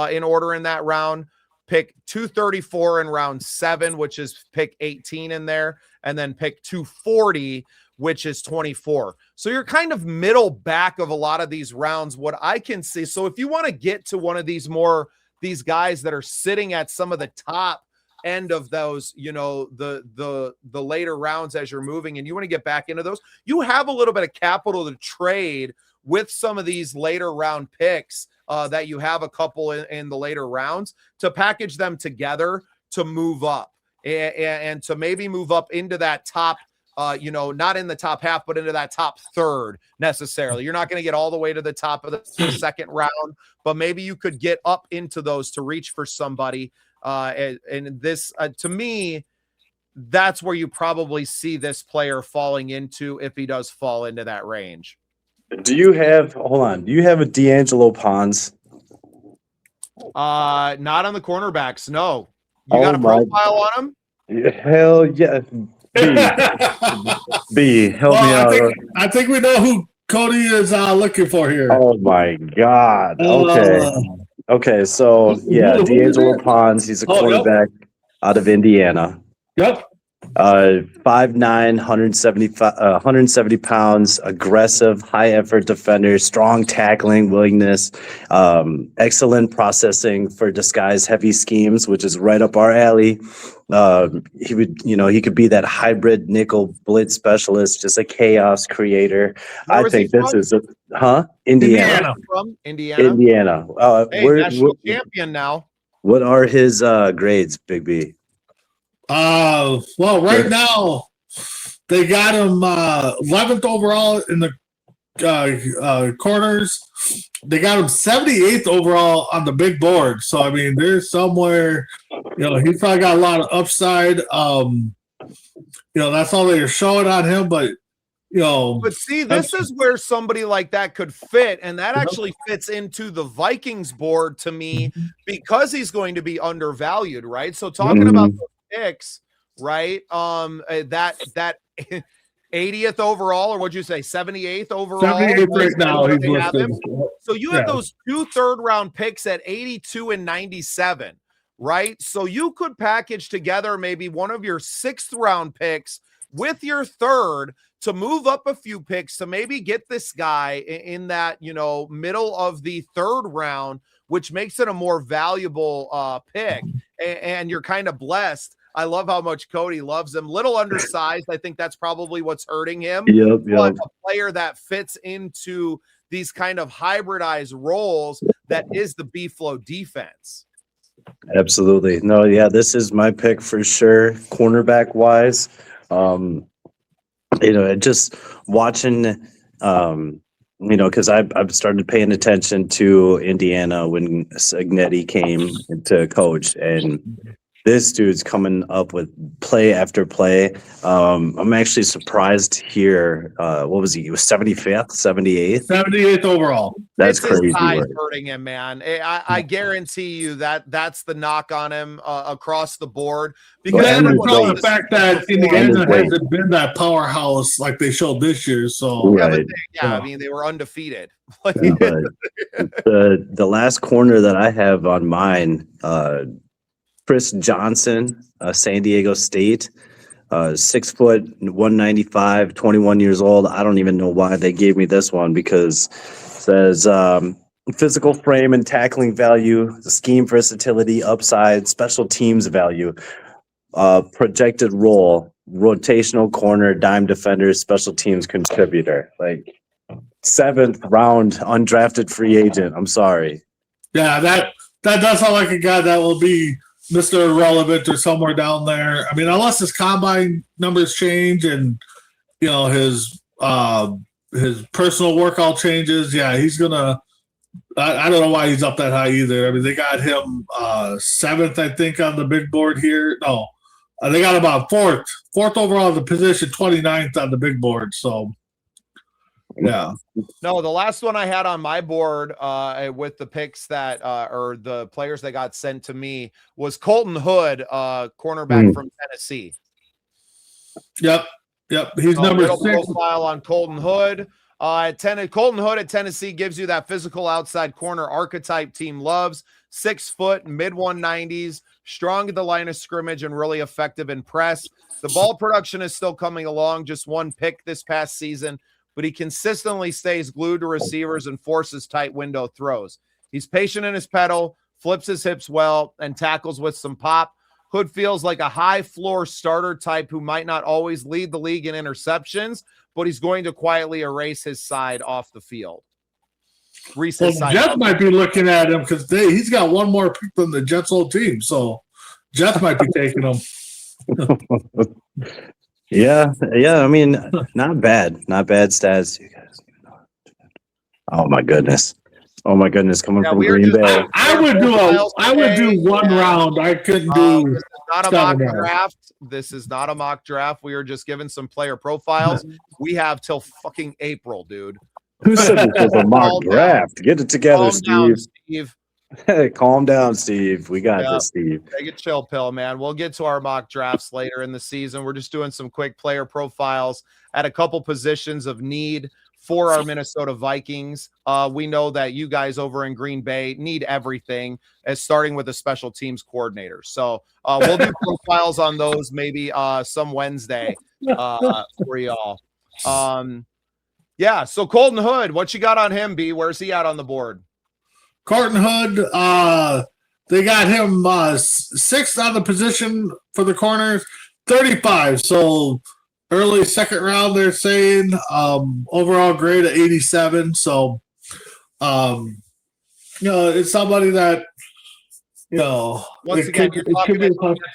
in order in that round. Pick 234 in round 7, which is pick 18 in there, and then pick 240, which is 24. So you're kind of middle back of a lot of these rounds, what I can see. So if you want to get to one of these guys that are sitting at some of the top end of those, the later rounds as you're moving and you want to get back into those, you have a little bit of capital to trade with some of these later round picks that you have a couple in the later rounds to package them together to move up and to maybe move up into that top, not in the top half, but into that top third necessarily. You're not going to get all the way to the top of the second round, but maybe you could get up into those to reach for somebody. And this, to me, that's where you probably see this player falling into if he does fall into that range. Do you have a D'Angelo Pons? Not on the cornerbacks. No. You got a profile on him? Hell yeah. B, help me out. I think we know who Cody is looking for here. Oh my God. Okay. So yeah, D'Angelo Pons. He's a cornerback out of Indiana. Yep. 5'9", 170 pounds, aggressive, high effort defender, strong tackling willingness, excellent processing for disguise heavy schemes, which is right up our alley. He could be that hybrid nickel blitz specialist, just a chaos creator. I think this is Indiana. From Indiana. Indiana. National champion now. What are his grades, Big B? Well, right now they got him 11th overall in the corners. They got him 78th overall on the big board. So I mean, there's somewhere, he's probably got a lot of upside. That's all they're showing on him, but But see, this is where somebody like that could fit, and that actually fits into the Vikings board to me because he's going to be undervalued, right? So talking about those picks, right? That 80th overall, or what'd you say, 78th overall? 78th right now. He's listed. So you have those 2 third-round picks at 82 and 97, right? So you could package together maybe one of your 6th-round picks with your 3rd to move up a few picks to maybe get this guy in that, middle of the 3rd round, which makes it a more valuable pick. And you're kind of blessed. I love how much Cody loves him. Little undersized. I think that's probably what's hurting him. Yep. But a player that fits into these kind of hybridized roles that is the B-flow defense. Absolutely. No, yeah, this is my pick for sure, cornerback wise. Just watching, because I've started paying attention to Indiana when Signetti came to coach, and this dude's coming up with play after play. I'm actually surprised here. What was he? He was 75th, 78th? 78th overall. That's crazy. Size hurting him, man. I guarantee you that's the knock on him across the board. Because the fact that Indiana hasn't been that powerhouse like they showed this year. So right. I mean, they were undefeated. But the last corner that I have on mine, Chris Johnson, San Diego State, 6 foot, 195, 21 years old. I don't even know why they gave me this one, because it says physical frame and tackling value, scheme versatility, upside, special teams value, projected role, rotational corner, dime defender, special teams contributor. Like 7th round undrafted free agent. I'm sorry. Yeah, that does sound like a guy that will be Mr. Irrelevant or somewhere down there. I mean, unless his combine numbers change and his personal workout changes, he's gonna. I don't know why he's up that high either. I mean, they got him 7th, I think, on the big board here. No, they got about 4th overall in the position, 29th on the big board. So. Yeah. No, the last one I had on my board with the picks that or the players that got sent to me was Colton Hood, cornerback from Tennessee. Yep. He's number 6. Profile on Colton Hood. Colton Hood at Tennessee gives you that physical outside corner archetype team loves. 6 foot, mid 190s, strong at the line of scrimmage, and really effective in press. The ball production is still coming along. Just 1 pick this past season, but he consistently stays glued to receivers and forces tight window throws. He's patient in his pedal, flips his hips well, and tackles with some pop. Hood feels like a high floor starter type who might not always lead the league in interceptions, but he's going to quietly erase his side off the field. Well, Jets might be looking at him because he's got one more pick than the Jets' whole team, so Jets might be taking him. Yeah. I mean, not bad stats. You guys. Oh my goodness, coming from Green Bay. I would do one round. I couldn't do. This is not a mock draft. This is not a mock draft. We are just giving some player profiles. We have till fucking April, dude. Who said this was a mock draft? Get it together, Steve. Calm down, Steve. We got this, Steve. Take a chill pill, man. We'll get to our mock drafts later in the season. We're just doing some quick player profiles at a couple positions of need for our Minnesota Vikings. We know that you guys over in Green Bay need everything, as starting with a special teams coordinator. So we'll do profiles on those maybe some Wednesday for y'all. Yeah, so Colton Hood, what you got on him, B? Where's he at on the board? Colton Hood, they got him sixth on the position for the corners, 35. So early second round, they're saying overall grade of 87. So, it's somebody that, once again, you're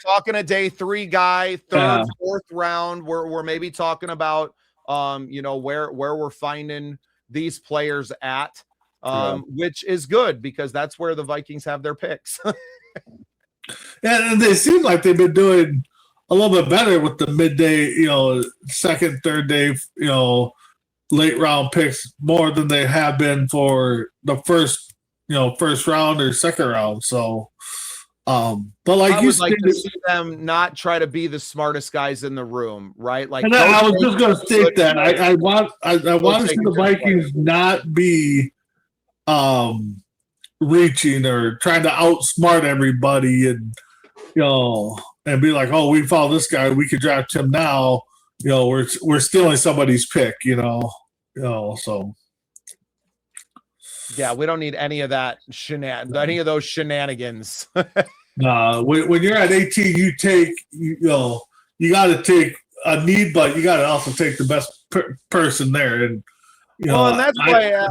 talking a day 3 guy, third, fourth round. We're maybe talking about where we're finding these players at, which is good because that's where the Vikings have their picks. And they seem like they've been doing a little bit better with the midday, second, third day, late round picks more than they have been for the first round or second round. So, but like I would like to see them not try to be the smartest guys in the room, right? Like, and I was just going to state that I want to see the Vikings not be reaching or trying to outsmart everybody and and be like, oh, we found this guy, we could draft him now. We're stealing somebody's pick, so. Yeah, we don't need any of that any of those shenanigans. When you're at 18, you take, you got to take a need, but you got to also take the best person there. And and that's why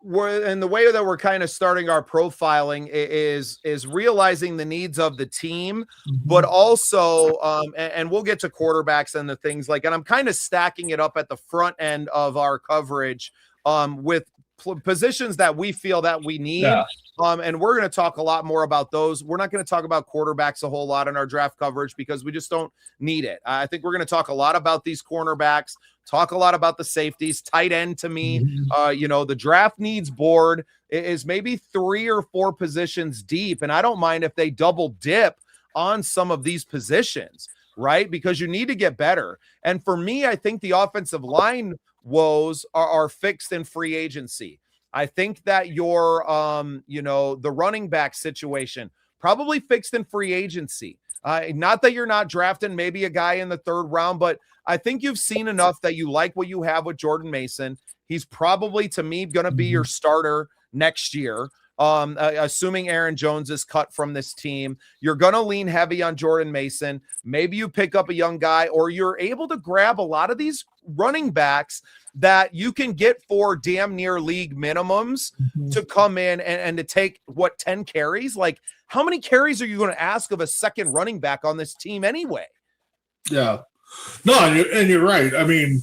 we're in the way that we're kind of starting our profiling is realizing the needs of the team, but also, and we'll get to quarterbacks and the things like, and I'm kind of stacking it up at the front end of our coverage with positions that we feel that we need. Yeah. And we're going to talk a lot more about those. We're not going to talk about quarterbacks a whole lot in our draft coverage because we just don't need it. I think we're going to talk a lot about these cornerbacks, talk a lot about the safeties, tight end to me. The draft needs board is maybe 3 or 4 positions deep. And I don't mind if they double dip on some of these positions, right? Because you need to get better. And for me, I think the offensive line woes are fixed in free agency. I think that your, the running back situation probably fixed in free agency. Not that you're not drafting maybe a guy in the 3rd round, but I think you've seen enough that you like what you have with Jordan Mason. He's probably, to me, going to be your starter next year. Assuming Aaron Jones is cut from this team, you're going to lean heavy on Jordan Mason. Maybe you pick up a young guy, or you're able to grab a lot of these running backs that you can get for damn near league minimums to come in and to take 10 carries. Like, how many carries are you going to ask of a second running back on this team anyway? Yeah, no, and you're right. I mean,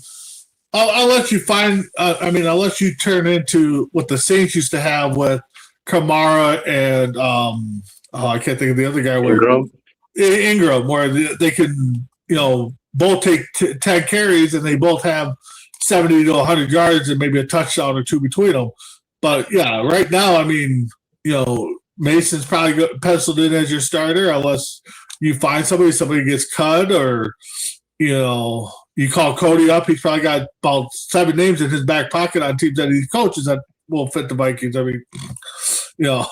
I'll let you find. I'll let you turn into what the Saints used to have with Kamara and I can't think of the other guy. Ingram, where they can both take 10 carries and they both have 70 to 100 yards and maybe a touchdown or 2 between them. But yeah, right now, Mason's probably penciled in as your starter unless you find somebody gets cut, or you call Cody up. He's probably got about 7 names in his back pocket on teams that he coaches that will fit the Vikings.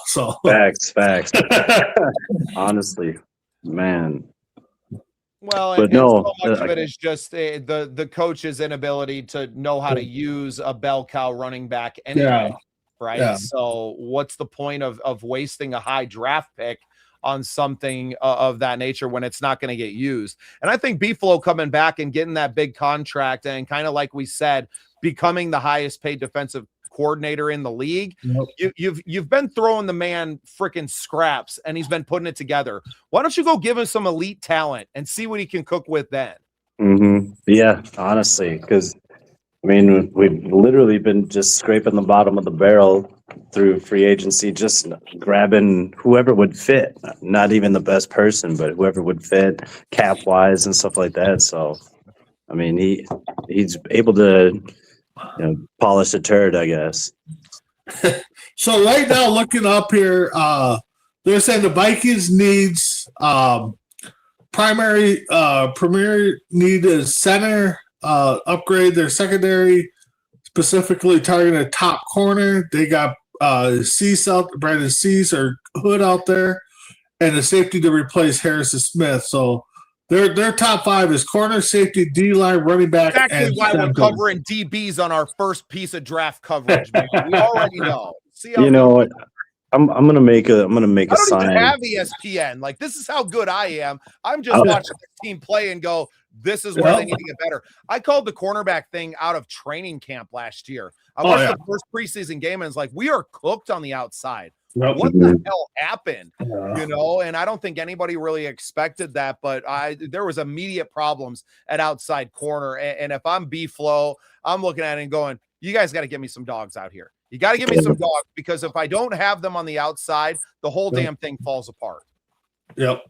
So facts. Honestly, man. Well, and so much of it is just the coach's inability to know how to use a bell cow running back anyway, right? Yeah. So what's the point of wasting a high draft pick on something of that nature when it's not going to get used. And I think B-Flow coming back and getting that big contract and kind of like we said, becoming the highest paid defensive coordinator in the league. Yep. You've been throwing the man freaking scraps and he's been putting it together. Why don't you go give him some elite talent and see what he can cook with then? Mm-hmm. Yeah, honestly, because I mean, we've literally been just scraping the bottom of the barrel through free agency, just grabbing whoever would fit, not even the best person, but whoever would fit cap wise and stuff like that. So, I mean, he's able to, polish a turd, I guess. So right now, looking up here, they're saying the Vikings needs premier need is center, upgrade their secondary, specifically targeting a top corner. They got Brandon Cease or Hood out there, and a safety to replace Harrison Smith. So their top five is corner, safety, D-line, running back. Exactly why we're covering DBs on our first piece of draft coverage, man. We already know. See how what? I'm gonna make a sign. I don't even have ESPN. Like, this is how good I am. I'm just watching the team play and go, this is where they need to get better. I called the cornerback thing out of training camp last year. I watched the first preseason game and it's like, we are cooked on the outside. Yep. What the hell happened? And I don't think anybody really expected that, but there was immediate problems at outside corner. And if I'm B-Flow, I'm looking at it and going, you guys got to give me some dogs out here. You got to give me some dogs, because if I don't have them on the outside, the whole damn thing falls apart. Yep.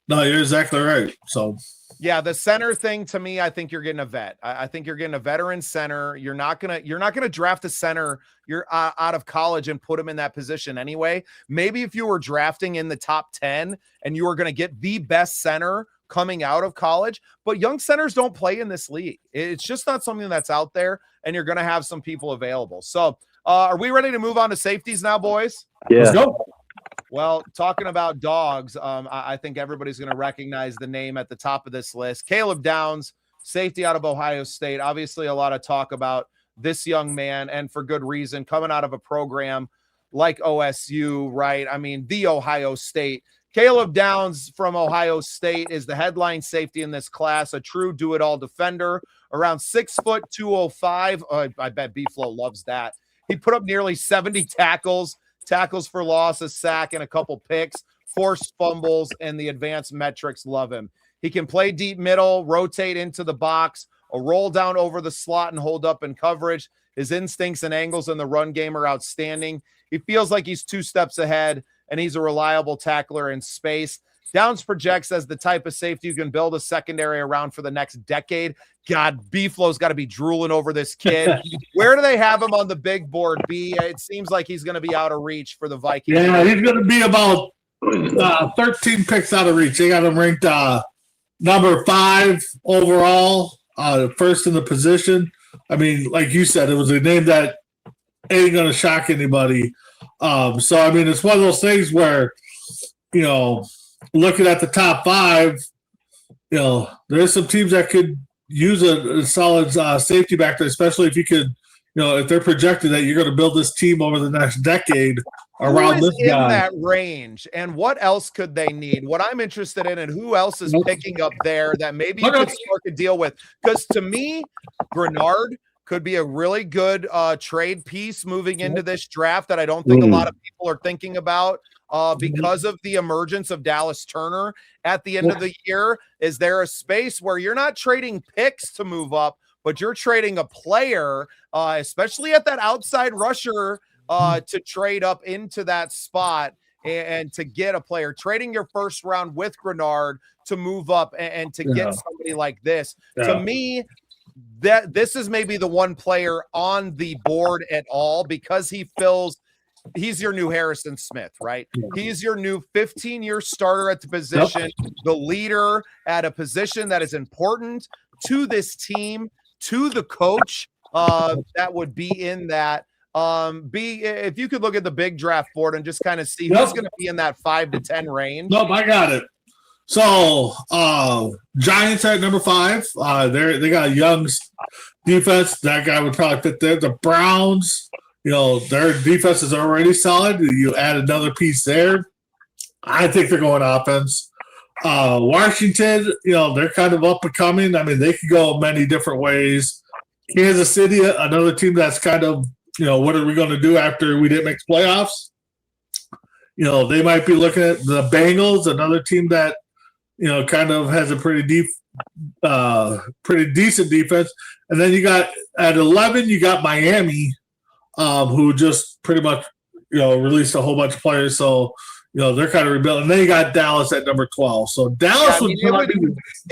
No, you're exactly right. So, yeah, the center thing, to me, I think you're getting a vet. I think you're getting a veteran center. You're not gonna draft a center you're out of college and put him in that position anyway. Maybe if you were drafting in the top 10 and you were going to get the best center coming out of college, but young centers don't play in this league. It's just not something that's out there, and you're going to have some people available. So are we ready to move on to safeties now, boys? Yeah. Let's go. Well, talking about dogs, I think everybody's going to recognize the name at the top of this list. Caleb Downs, safety out of Ohio State. Obviously, a lot of talk about this young man, and for good reason, coming out of a program like OSU, right? I mean, the Ohio State. Caleb Downs from Ohio State is the headline safety in this class, a true do-it-all defender, around 6 foot 205. I bet B-Flow loves that. He put up nearly 70 tackles for loss, a sack, and a couple picks, forced fumbles, and the advanced metrics love him. He can play deep middle, rotate into the box, a roll down over the slot, and hold up in coverage. His instincts and angles in the run game are outstanding. He feels like he's 2 steps ahead, and he's a reliable tackler in space. Downs projects as the type of safety you can build a secondary around for the next decade. God, B-Flow's got to be drooling over this kid. Where do they have him on the big board, B? It seems like he's going to be out of reach for the Vikings. Yeah, he's going to be about 13 picks out of reach. They got him ranked number 5 overall, first in the position. I mean, like you said, it was a name that ain't going to shock anybody. So, I mean, it's one of those things where, looking at the top 5, there's some teams that could use a solid safety back there, especially if you could, if they're projected that you're going to build this team over the next decade around this guy. In that range, and what else could they need? What I'm interested in, and who else is picking up there that maybe you could start to deal with? Because to me, Grenard could be a really good trade piece moving into this draft that I don't think a lot of people are thinking about. Because of the emergence of Dallas Turner at the end of the year. Is there a space where you're not trading picks to move up, but you're trading a player, especially at that outside rusher, to trade up into that spot and to get a player, trading your first round with Grenard to move up and to get somebody like this? To me, that this is maybe the one player on the board at all, because he's your new Harrison Smith, right? He's your new 15-year starter at the position, the leader at a position that is important to this team, to the coach that would be in that. If you could look at the big draft board and just kind of see who's going to be in that 5 to 10 range. Nope, I got it. So Giants at number 5. They got a young defense. That guy would probably fit there. The Browns, their defense is already solid. You add another piece there. I think they're going offense. Washington, they're kind of up and coming. I mean, they could go many different ways. Kansas City, another team that's kind of, what are we going to do after we didn't make playoffs? They might be looking at the Bengals, another team that, kind of has a pretty decent defense. And then you got at 11, you got Miami, who just pretty much, released a whole bunch of players. So, they're kind of rebuilding. And then you got Dallas at number 12. So Dallas would be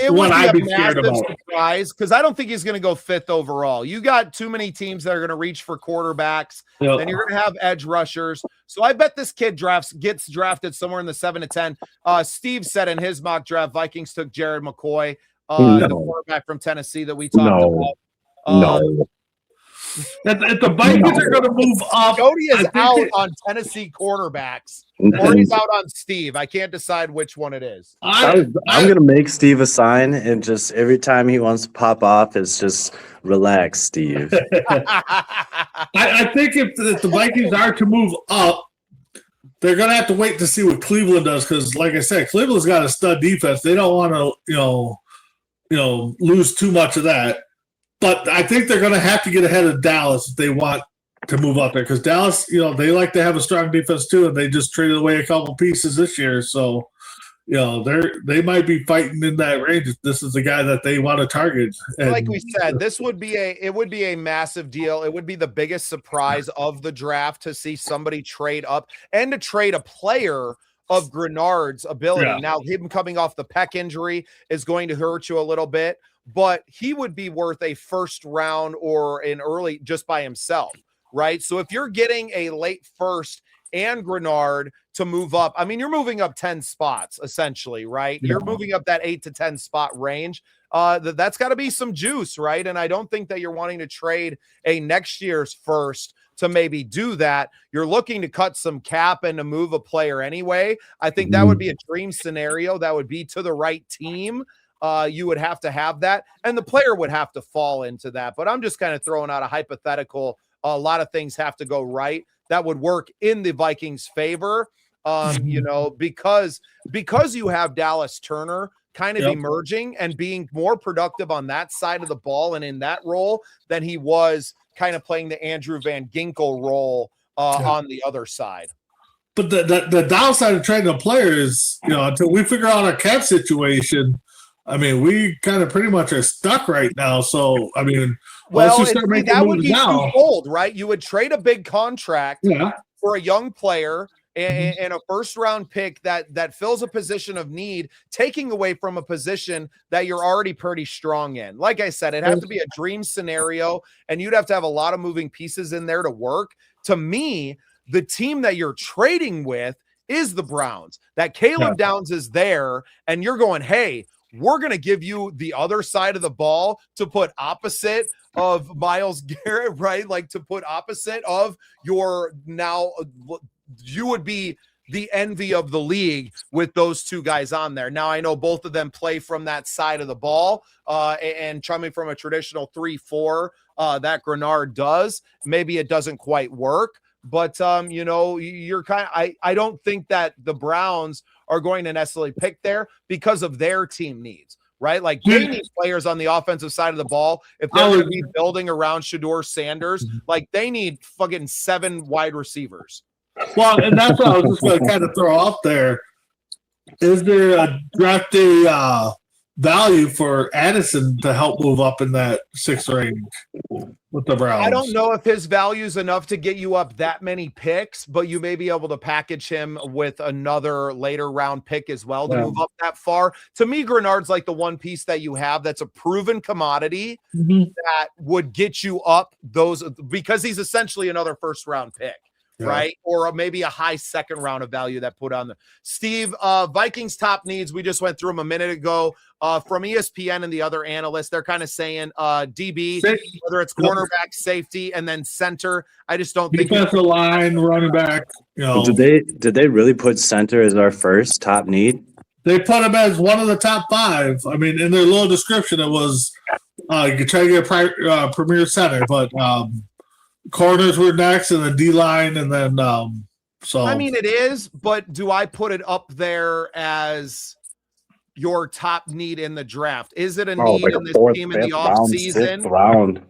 one I'd be scared about. Surprise, because I don't think he's going to go 5th overall. You got too many teams that are going to reach for quarterbacks. Yep. Then you're going to have edge rushers. So I bet this kid gets drafted somewhere in the 7 to 10. Steve said in his mock draft, Vikings took Jared McCoy, the quarterback from Tennessee that we talked about. No. If the Vikings are going to move up, Cody is out on Tennessee quarterbacks, or he's out on Steve. I can't decide which one it is. I'm going to make Steve a sign, and just every time he wants to pop off, it's just relax, Steve. I think if the Vikings are to move up, they're going to have to wait to see what Cleveland does because, like I said, Cleveland's got a stud defense. They don't want to, lose too much of that. But I think they're going to have to get ahead of Dallas if they want to move up there because Dallas, they like to have a strong defense too, and they just traded away a couple pieces this year. So, they might be fighting in that range. This is the guy that they want to target. And, like we said, it would be a massive deal. It would be the biggest surprise of the draft to see somebody trade up and to trade a player of Grenard's ability. Yeah. Now, him coming off the pec injury is going to hurt you a little bit. But he would be worth a first round or an early just by himself, right? So if you're getting a late first and Grenard to move up, I mean, you're moving up 10 spots essentially, right? Yeah. You're moving up that 8 to 10 spot range. That's got to be some juice, right? And I don't think that you're wanting to trade a next year's first to maybe do that. You're looking to cut some cap and to move a player anyway. I think that would be a dream scenario. That would be to the right team. You would have to have that, and the player would have to fall into that. But I'm just kind of throwing out a hypothetical. A lot of things have to go right. That would work in the Vikings' favor, because you have Dallas Turner kind of emerging and being more productive on that side of the ball and in that role than he was kind of playing the Andrew Van Ginkel role on the other side. But the downside of trading a player is, until we figure out our cap situation, I mean, we kind of pretty much are stuck right now. So, I mean, once you start making that would be now, twofold, right? You would trade a big contract for a young player and a first-round pick that fills a position of need, taking away from a position that you're already pretty strong in. Like I said, it has to be a dream scenario, and you'd have to have a lot of moving pieces in there to work. To me, the team that you're trading with is the Browns. That Caleb Downs is there, and you're going, hey, we're going to give you the other side of the ball to put opposite of Myles Garrett, right? Like to put opposite of your now, you would be the envy of the league with those two guys on there. Now, I know both of them play from that side of the ball and coming from a traditional 3-4 that Grenard does. Maybe it doesn't quite work, but you're kind of, I don't think that the Browns are going to necessarily pick there because of their team needs, right? Like they need players on the offensive side of the ball. If they're going to be building around Shedeur Sanders, like they need fucking 7 wide receivers. Well, and that's what I was just going to kind of throw out there. Is there a draft day value for Addison to help move up in that 6th range with the Browns? I don't know if his value is enough to get you up that many picks, but you may be able to package him with another later round pick as well to move up that far. To me, Grenard's like the one piece that you have that's a proven commodity that would get you up those, because he's essentially another first round pick. Right? Or maybe a high 2nd round of value that put on the Steve, Vikings top needs. We just went through them a minute ago from ESPN and the other analysts. They're kind of saying DB, whether it's cornerback, safety, and then center. I just don't think defensive line, running back. Did they really put center as our first top need? They put him as one of the top 5. I mean, in their little description, it was you could try to get a premier center, but corners were next, and then D line, and then So I mean, it is, but do I put it up there as your top need in the draft? Is it a need like in a this fourth, team in the fifth round, sixth offseason? round.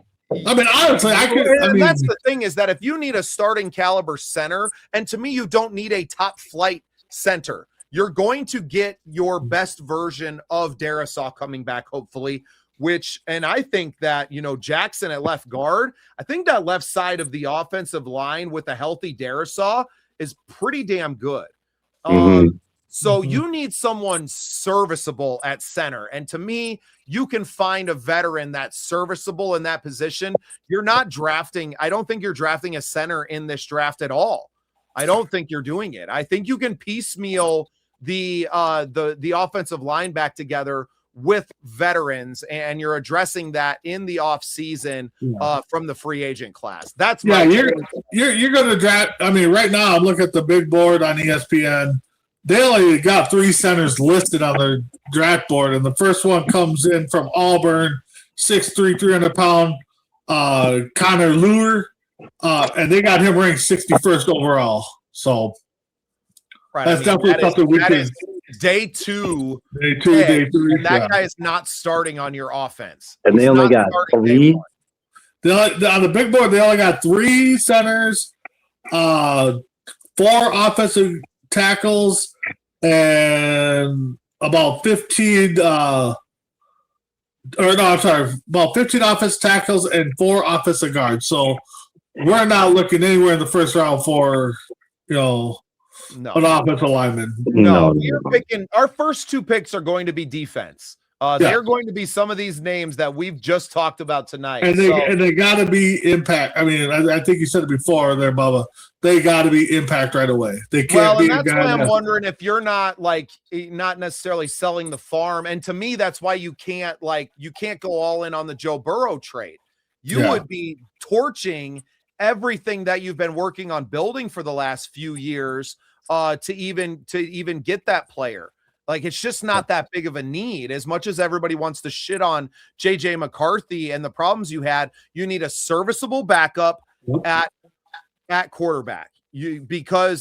I mean, honestly, And that's the thing is that if you need a starting caliber center, and to me, you don't need a top flight center. You're going to get your best version of Darisaw coming back, hopefully, and I think that, Jackson at left guard, I think that left side of the offensive line with a healthy Darisaw is pretty damn good. So you need someone serviceable at center. And to me, you can find a veteran that's serviceable in that position. You're not drafting. I don't think you're drafting a center in this draft at all. I don't think you're doing it. I think you can piecemeal the offensive line back together with veterans, and you're addressing that in the off season from the free agent class. That's you're going to draft. I mean, right now I'm looking at the big board on ESPN. They only got 3 centers listed on their draft board, and the first one comes in from Auburn, 6'3", 300-pound Connor Lure, and they got him ranked 61st overall. So that's definitely something we can. Day two, day 3. And that guy is not starting on your offense. And they only got 3. On the big board, they only got 3 centers, 4 offensive tackles, and about 15 about 15 offensive tackles and 4 offensive guards. So we're not looking anywhere in the first round for an offensive lineman. No, you're picking. Our first 2 picks are going to be defense. They're going to be some of these names that we've just talked about tonight. And they got to be impact. I mean, I think you said it before there, Bubba. They got to be impact right away. They can't be. And that's why I'm wondering if you're not necessarily selling the farm. And to me, that's why you can't go all in on the Joe Burrow trade. You would be torching everything that you've been working on building for the last few years to even get that player. Like, it's just not that big of a need. As much as everybody wants to shit on JJ McCarthy and the problems you had, you need a serviceable backup at quarterback.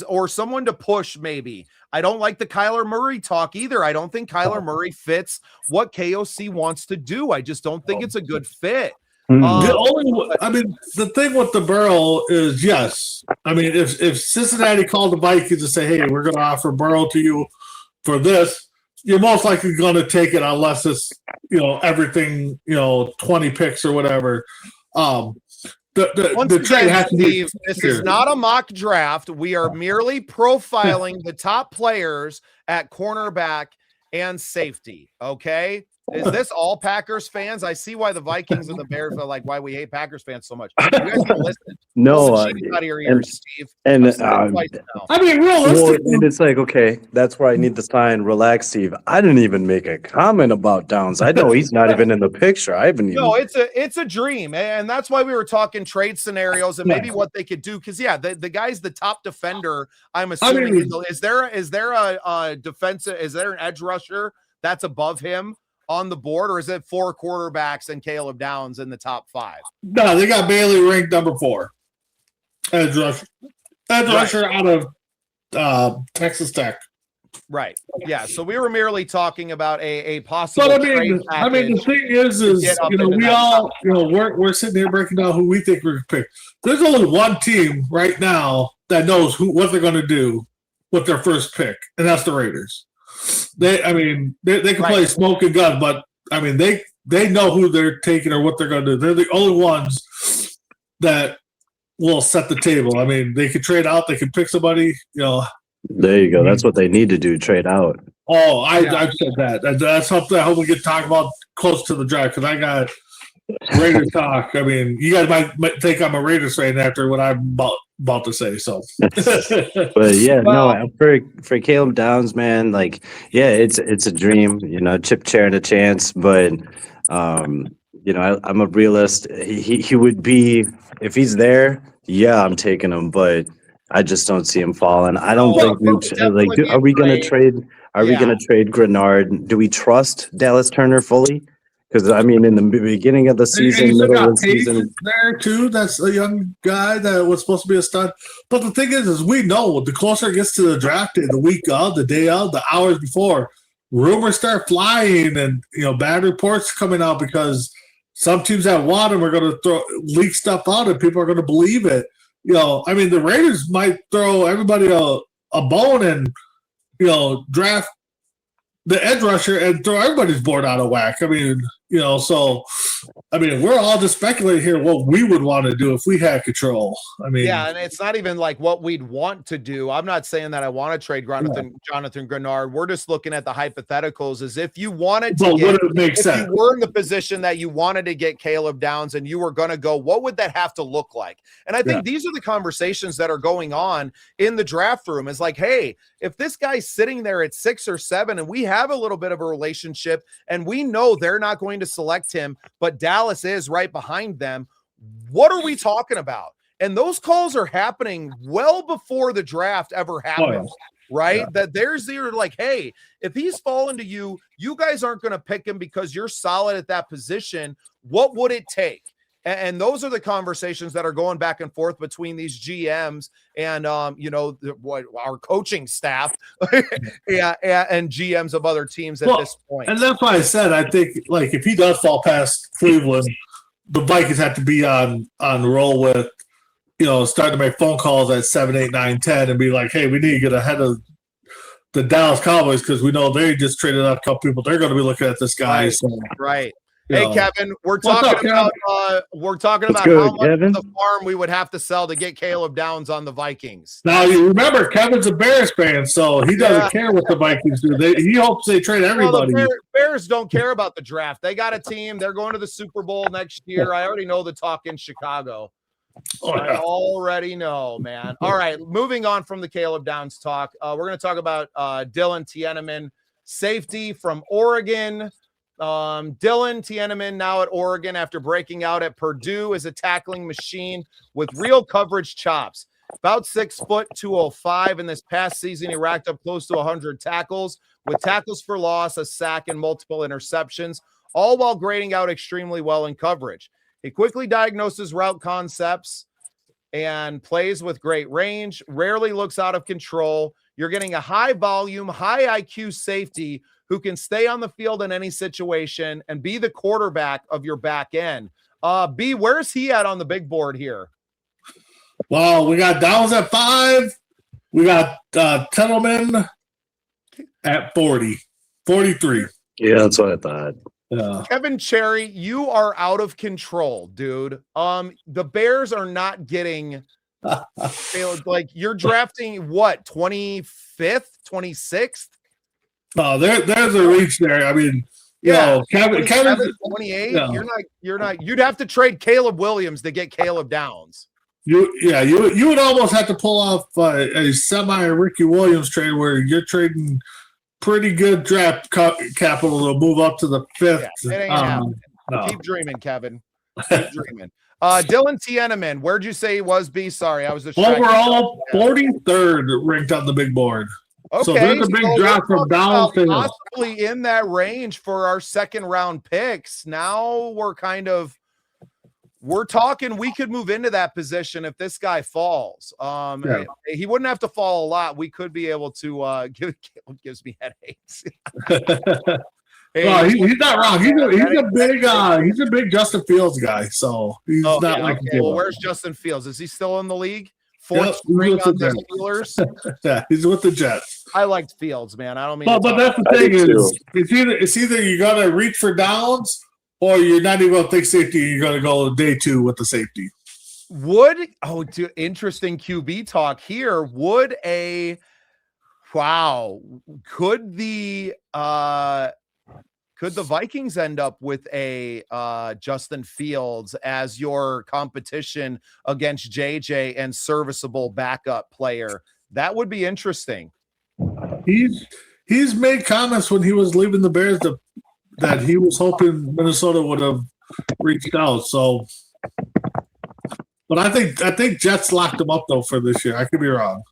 Or someone to push maybe. I don't like the Kyler Murray talk either. I don't think Kyler Murray fits what KOC wants to do. I just don't think it's a good fit. The thing with the Burrow is, yes. I mean, if Cincinnati called the Vikings and say, hey, we're going to offer Burrow to you for this, you're most likely going to take it unless it's, everything, 20 picks or whatever. The trade has to be. This is not a mock draft. We are merely profiling the top players at cornerback and safety. Okay. Is this all Packers fans? I see why the Vikings and the Bears are like why we hate Packers fans so much. You guys can listen. No, out of your ears, Steve. And I mean, realistically, and it's like, okay, that's where I need to sign. Relax, Steve. I didn't even make a comment about Downs. I know he's not even in the picture. I haven't even. No, it's a dream, and that's why we were talking trade scenarios and maybe what they could do. Because the guy's the top defender. I'm assuming. Is there a defensive? Is there an edge rusher that's above him on the board, or is it 4 quarterbacks and Caleb Downs in the top 5? No, they got Bailey ranked number 4. Edge rusher out of Texas Tech. Right. Yeah. So we were merely talking about a possible. But I mean, the thing is we all, we're sitting here breaking down who we think we're going to pick. There's only one team right now that knows what they're going to do with their first pick, and that's the Raiders. They can play smoke and gun, but I mean, they know who they're taking or what they're going to do. They're the only ones that will set the table. I mean, they can trade out, they can pick somebody. There you go. That's what they need to do. Trade out. Oh, I've said that. That's something I hope we get to talk about close to the draft because I got Raiders talk. I mean, you guys might think I'm a Raiders fan after what I'm about to say. So, but yeah, for Caleb Downs, man, it's a dream. Chip chair and a chance, but I'm a realist. He would be if he's there. Yeah, I'm taking him, but I just don't see him falling. I don't think are we going to trade? Are we going to trade Grenard? Do we trust Dallas Turner fully? Because I mean, in the beginning of the And season, you still middle got of the Pace season, there too. That's a young guy that was supposed to be a stud. But the thing is we know the closer it gets to the draft day, the week of, the day of, the hours before, rumors start flying, and bad reports coming out because some teams that want him are going to leak stuff out, and people are going to believe it. I mean, the Raiders might throw everybody a bone and draft the edge rusher and throw everybody's board out of whack. I mean, so I mean, we're all just speculating here what we would want to do if we had control. I mean, yeah, and it's not even like what we'd want to do. I'm not saying that I want to trade Jonathan Grenard. We're just looking at the hypotheticals as if you wanted to would it make if sense? you were in the position that you wanted to get Caleb Downs and you were going to go, what would that have to look like? And I think these are the conversations that are going on in the draft room is like, hey, if this guy's sitting there at 6 or 7 and we have a little bit of a relationship and we know they're not going to select him, but Dallas is right behind them, what are we talking about? And those calls are happening well before the draft ever happens, right? Yeah. That you're like, hey, if he's fallen to you, you guys aren't going to pick him because you're solid at that position. What would it take? And those are the conversations that are going back and forth between these GMs and, our coaching staff and GMs of other teams at this point. And that's why I said, I think, like, if he does fall past Cleveland, the Vikings have to be on roll with, starting to make phone calls at 7, 8, 9, 10 and be like, hey, we need to get ahead of the Dallas Cowboys because we know they just traded out a couple people. They're going to be looking at this guy. Right. So. Right. Hey, Kevin, we're talking about how much of the farm we would have to sell to get Caleb Downs on the Vikings. Now, you remember, Kevin's a Bears fan, so he doesn't care what the Vikings do. He hopes they trade everybody. Well, the Bears don't care about the draft. They got a team. They're going to the Super Bowl next year. I already know the talk in Chicago. I already know, man. All right, moving on from the Caleb Downs talk, we're going to talk about Dylan Tieneman, safety from Oregon. Dylan Tieneman now at Oregon after breaking out at Purdue as a tackling machine with real coverage chops. About 6 foot, 205. In this past season, he racked up close to 100 tackles with tackles for loss, a sack, and multiple interceptions, all while grading out extremely well in coverage. He quickly diagnoses route concepts and plays with great range, rarely looks out of control. You're getting a high volume, high IQ safety who can stay on the field in any situation and be the quarterback of your back end. B, where's he at on the big board here? Well, we got Downs at 5. We got Tieneman at 43. Yeah, that's what I thought. Yeah. Kevin Cherry, you are out of control, dude. The Bears are not getting like you're drafting what, 25th, 26th? No, there's a reach there. I mean, Kevin 28. Yeah. You're not. You'd have to trade Caleb Williams to get Caleb Downs. You would almost have to pull off a semi Ricky Williams trade where you're trading pretty good draft capital to move up to the 5th. Yeah, it ain't happening. No. Keep dreaming, Kevin. Keep dreaming. Dylan Tieneman, where'd you say he was? B, sorry, I was just overall 43rd ranked on the big board. Okay, so there's a big drop from Dallas. Possibly in that range for our second round picks. Now we're talking we could move into that position if this guy falls. He wouldn't have to fall a lot. We could be able to gives me headaches. He's not wrong. He's a big Justin Fields guy. So he's not like well, where's Justin Fields? Is he still in the league? Fourth string on the Steelers. Yeah, he's with the Jets. I liked Fields, man. I don't mean. But that's the thing is, it's either you gotta reach for Downs or you're not even gonna think safety. You're gonna go day 2 with the safety. Interesting QB talk here. Could the Vikings end up with a Justin Fields as your competition against JJ and serviceable backup player? That would be interesting. He's made comments when he was leaving the Bears that he was hoping Minnesota would have reached out. So, but I think Jets locked him up though for this year. I could be wrong.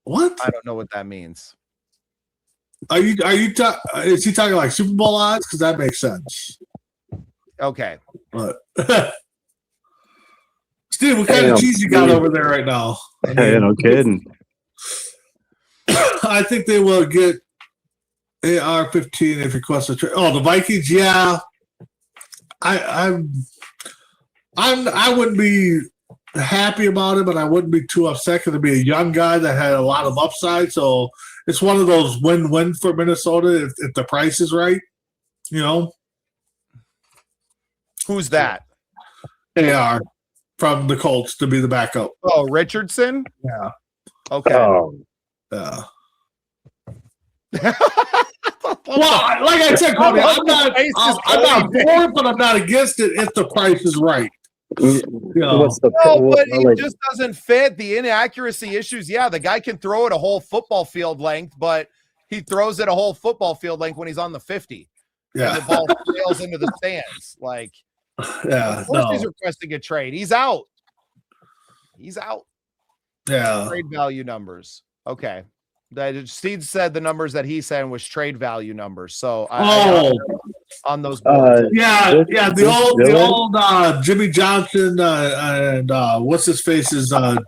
What? I don't know what that means. Is he talking like Super Bowl odds? Because that makes sense. Okay. But Steve, what kind of cheese you got over there right now? Hey, no kidding. I think they will get AR-15 if requests a trade. Oh, the Vikings, yeah. I wouldn't be happy about it, but I wouldn't be too upset because it'd be a young guy that had a lot of upside. So it's one of those win-win for Minnesota if the price is right. You know, Who's that? AR from the Colts to be the backup. Oh, Richardson? Yeah. Okay. Oh, Yeah. Well, like I said, Cody, I'm not for it, but I'm not against it if the price is right. what's the No, but he like, just doesn't fit. The inaccuracy issues, yeah, the guy can throw it a whole football field length, but he throws it a whole football field length when he's on the 50. Yeah. And the ball sails into the stands. Like, Yeah. of course No. he's requesting a trade. He's out. He's out. Yeah. Trade value numbers. Okay. Steve said the numbers that he said was trade value numbers. So I on those boards. Yeah. The old Jimmy Johnson and what's his face's Right.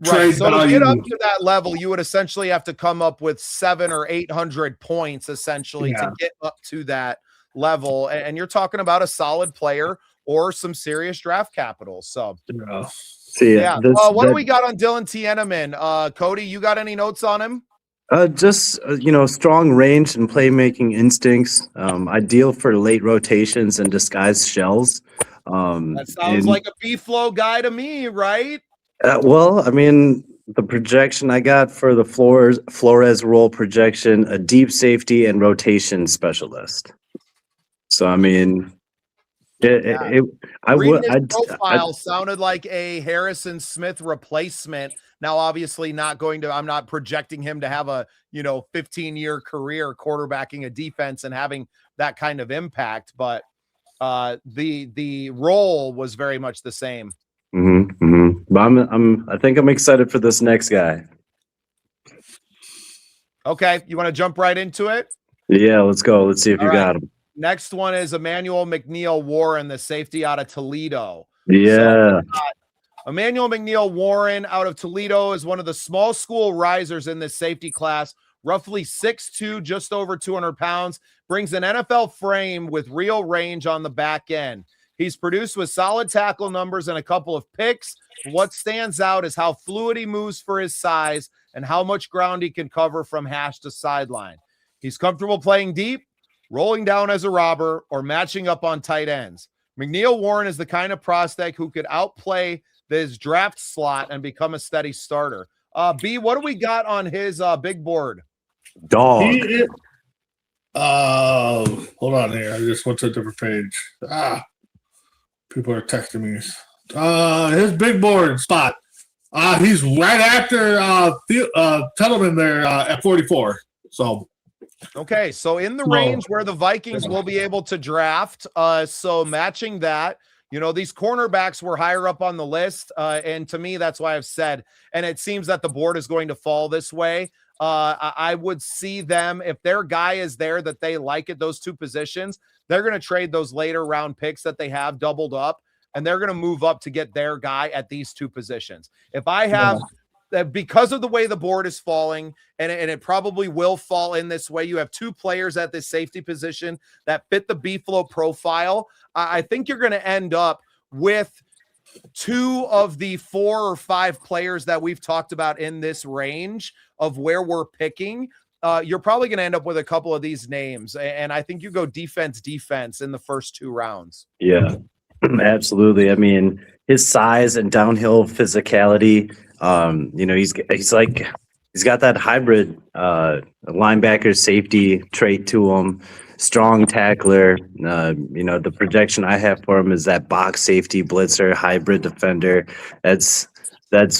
trade So to value. get up to that level, you would essentially have to come up with 700 or 800 points essentially Yeah. to get up to that level. And you're talking about a solid player or some serious draft capital. So Yeah. see, yeah. What do we got on Dylan Tieneman? Cody, you got any notes on him? Just strong range and playmaking instincts. Ideal for late rotations and disguised shells. That sounds like a B-flow guy to me, right? Well, I mean, the projection I got for the Flores role projection, a deep safety and rotation specialist. So I mean, Reading his profile sounded like a Harrison Smith replacement. Now, obviously, I'm not projecting him to have a 15-year career quarterbacking a defense and having that kind of impact, but the role was very much the same. But I think I'm excited for this next guy. Okay, you want to jump right into it? Yeah, let's go. Let's see if you got him. Next one is Emmanuel McNeil Warren, the safety out of Toledo. Yeah. Emmanuel McNeil Warren out of Toledo is one of the small school risers in this safety class, roughly 6'2", just over 200 pounds, brings an NFL frame with real range on the back end. He's produced with solid tackle numbers and a couple of picks. What stands out is how fluid he moves for his size and how much ground he can cover from hash to sideline. He's comfortable playing deep, rolling down as a robber, or matching up on tight ends. McNeil Warren is the kind of prospect who could outplay his draft slot and become a steady starter. B, what do we got on his big board? Dog. Hold on here. I just went to a different page. People are texting me. His big board spot. He's right after Tettleman there at 44. So okay, so in the range where the Vikings will be able to draft. So matching that, these cornerbacks were higher up on the list. And to me, that's why I've said, and it seems that the board is going to fall this way. I would see them, if their guy is there that they like at those two positions, they're going to trade those later round picks that they have doubled up, and they're going to move up to get their guy at these two positions. If I have because of the way the board is falling, and it probably will fall in this way, you have two players at this safety position that fit the B-flow profile. I think you're going to end up with two of the 4 or 5 players that we've talked about in this range of where we're picking. You're probably going to end up with a couple of these names, and I think you go defense in the first 2 rounds. Yeah, absolutely. I mean, his size and downhill physicality. He's got that hybrid linebacker safety trait to him. Strong tackler. The projection I have for him is that box safety blitzer, hybrid defender. That's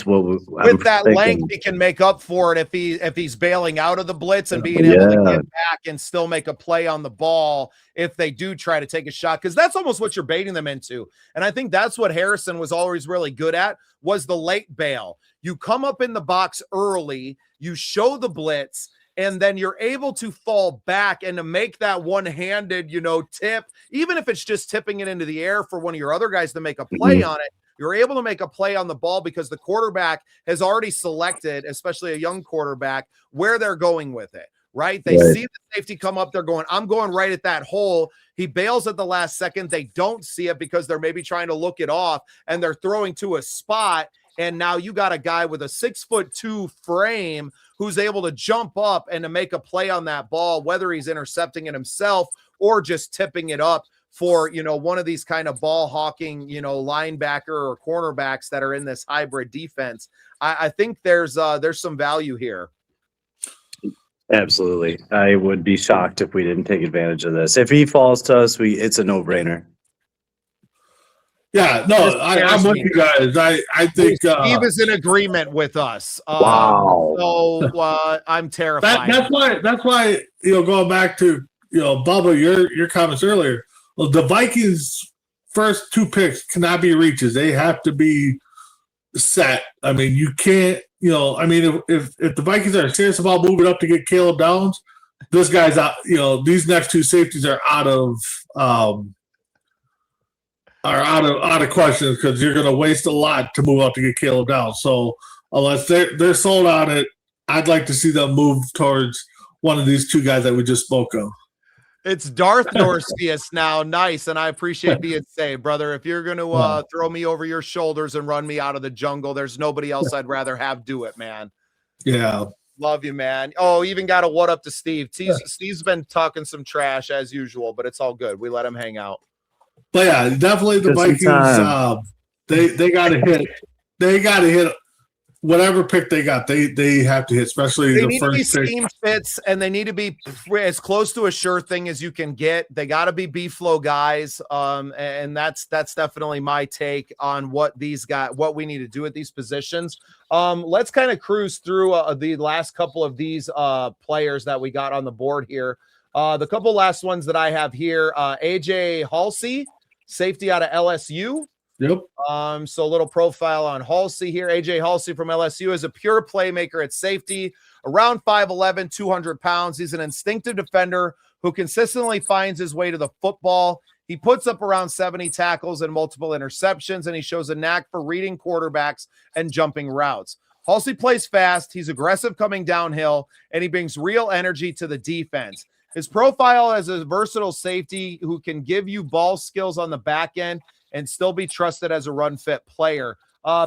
what with that thinking. Length, he can make up for it if he's bailing out of the blitz and being able to get back and still make a play on the ball if they do try to take a shot, because that's almost what you're baiting them into. And I think that's what Harrison was always really good at, was the late bail. You come up in the box early, you show the blitz, and then you're able to fall back and to make that one-handed, tip, even if it's just tipping it into the air for one of your other guys to make a play on it, you're able to make a play on the ball because the quarterback has already selected, especially a young quarterback, where they're going with it, right? They see the safety come up. They're going, I'm going right at that hole. He bails at the last second. They don't see it because they're maybe trying to look it off, and they're throwing to a spot. And now you got a guy with a 6'2" frame who's able to jump up and to make a play on that ball, whether he's intercepting it himself or just tipping it up for, one of these kind of ball hawking, linebacker or cornerbacks that are in this hybrid defense. I think there's some value here. Absolutely. I would be shocked if we didn't take advantage of this. If he falls to us, it's a no-brainer. Yeah, no, I'm with you guys. I think Steve is in agreement with us. Wow. So I'm terrified. That's why going back to Bubba, your comments earlier. Well, the Vikings' first 2 picks cannot be reaches. They have to be set. I mean, you can't. If the Vikings are serious about moving up to get Caleb Downs, this guy's out. These next 2 safeties are out of questions because you're going to waste a lot to move up to get Caleb Downs. So unless they're sold on it, I'd like to see them move towards one of these 2 guys that we just spoke of. It's Darth Norspius now. Nice. And I appreciate being saved, brother. If you're going to throw me over your shoulders and run me out of the jungle, there's nobody else I'd rather have do it, man. Yeah. Love you, man. Oh, even got a what up to Steve. Steve's been talking some trash as usual, but it's all good. We let him hang out. But yeah, definitely the Vikings, they got to hit. They got to hit whatever pick they got. They have to hit, especially the first pick. They need to be scheme fits, and they need to be as close to a sure thing as you can get. They got to be B-flow guys, and that's definitely my take on what we need to do at these positions. Let's kind of cruise through the last couple of these players that we got on the board here. The couple last ones that I have here, AJ Halsey, safety out of LSU. Yep. So a little profile on Halsey here. AJ Halsey from LSU is a pure playmaker at safety, around 5'11", 200 pounds. He's an instinctive defender who consistently finds his way to the football. He puts up around 70 tackles and multiple interceptions, and he shows a knack for reading quarterbacks and jumping routes. Halsey plays fast. He's aggressive coming downhill, and he brings real energy to the defense. His profile as a versatile safety who can give you ball skills on the back end and still be trusted as a run-fit player.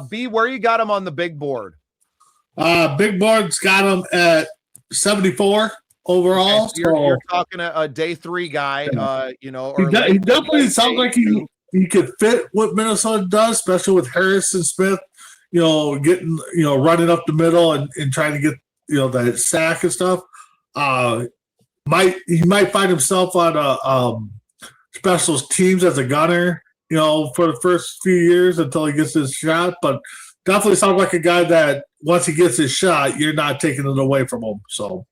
B, where you got him on the big board? Big board's got him at 74 overall. Okay, so you're talking a day 3 guy, he definitely sounds like he could fit what Minnesota does, especially with Harrison Smith, getting, running up the middle and trying to get, that sack and stuff. He might find himself on special teams as a gunner, for the first few years until he gets his shot. But definitely sounds like a guy that once he gets his shot, you're not taking it away from him. So,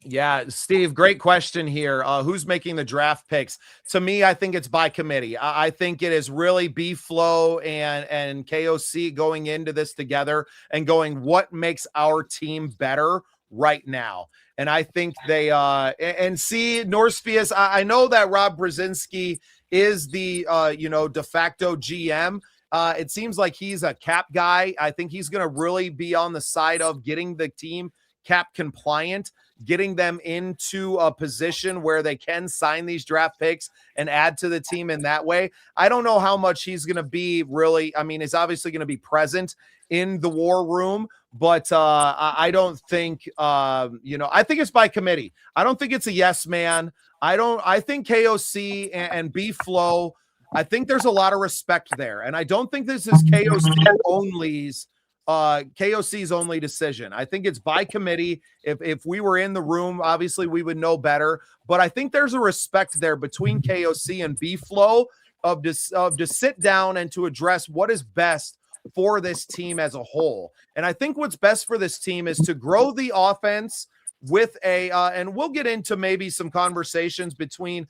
yeah, Steve, great question here. Who's making the draft picks? To me, I think it's by committee. I think it is really B-Flow and KOC going into this together and going, what makes our team better right now? And I think they and see Norspius. I know that Rob Brzezinski is the de facto GM. It seems like he's a cap guy. I think he's going to really be on the side of getting the team cap compliant, getting them into a position where they can sign these draft picks and add to the team in that way. I don't know how much he's going to be really. I mean, he's obviously going to be present in the war room, but I don't think, I think it's by committee. I don't think it's a yes man. I think KOC and B-Flow, I think there's a lot of respect there. And I don't think this is KOC's only decision. I think it's by committee. If we were in the room, obviously we would know better, but I think there's a respect there between KOC and B-Flow of to sit down and to address what is best for this team as a whole. And I think what's best for this team is to grow the offense with and we'll get into maybe some conversations between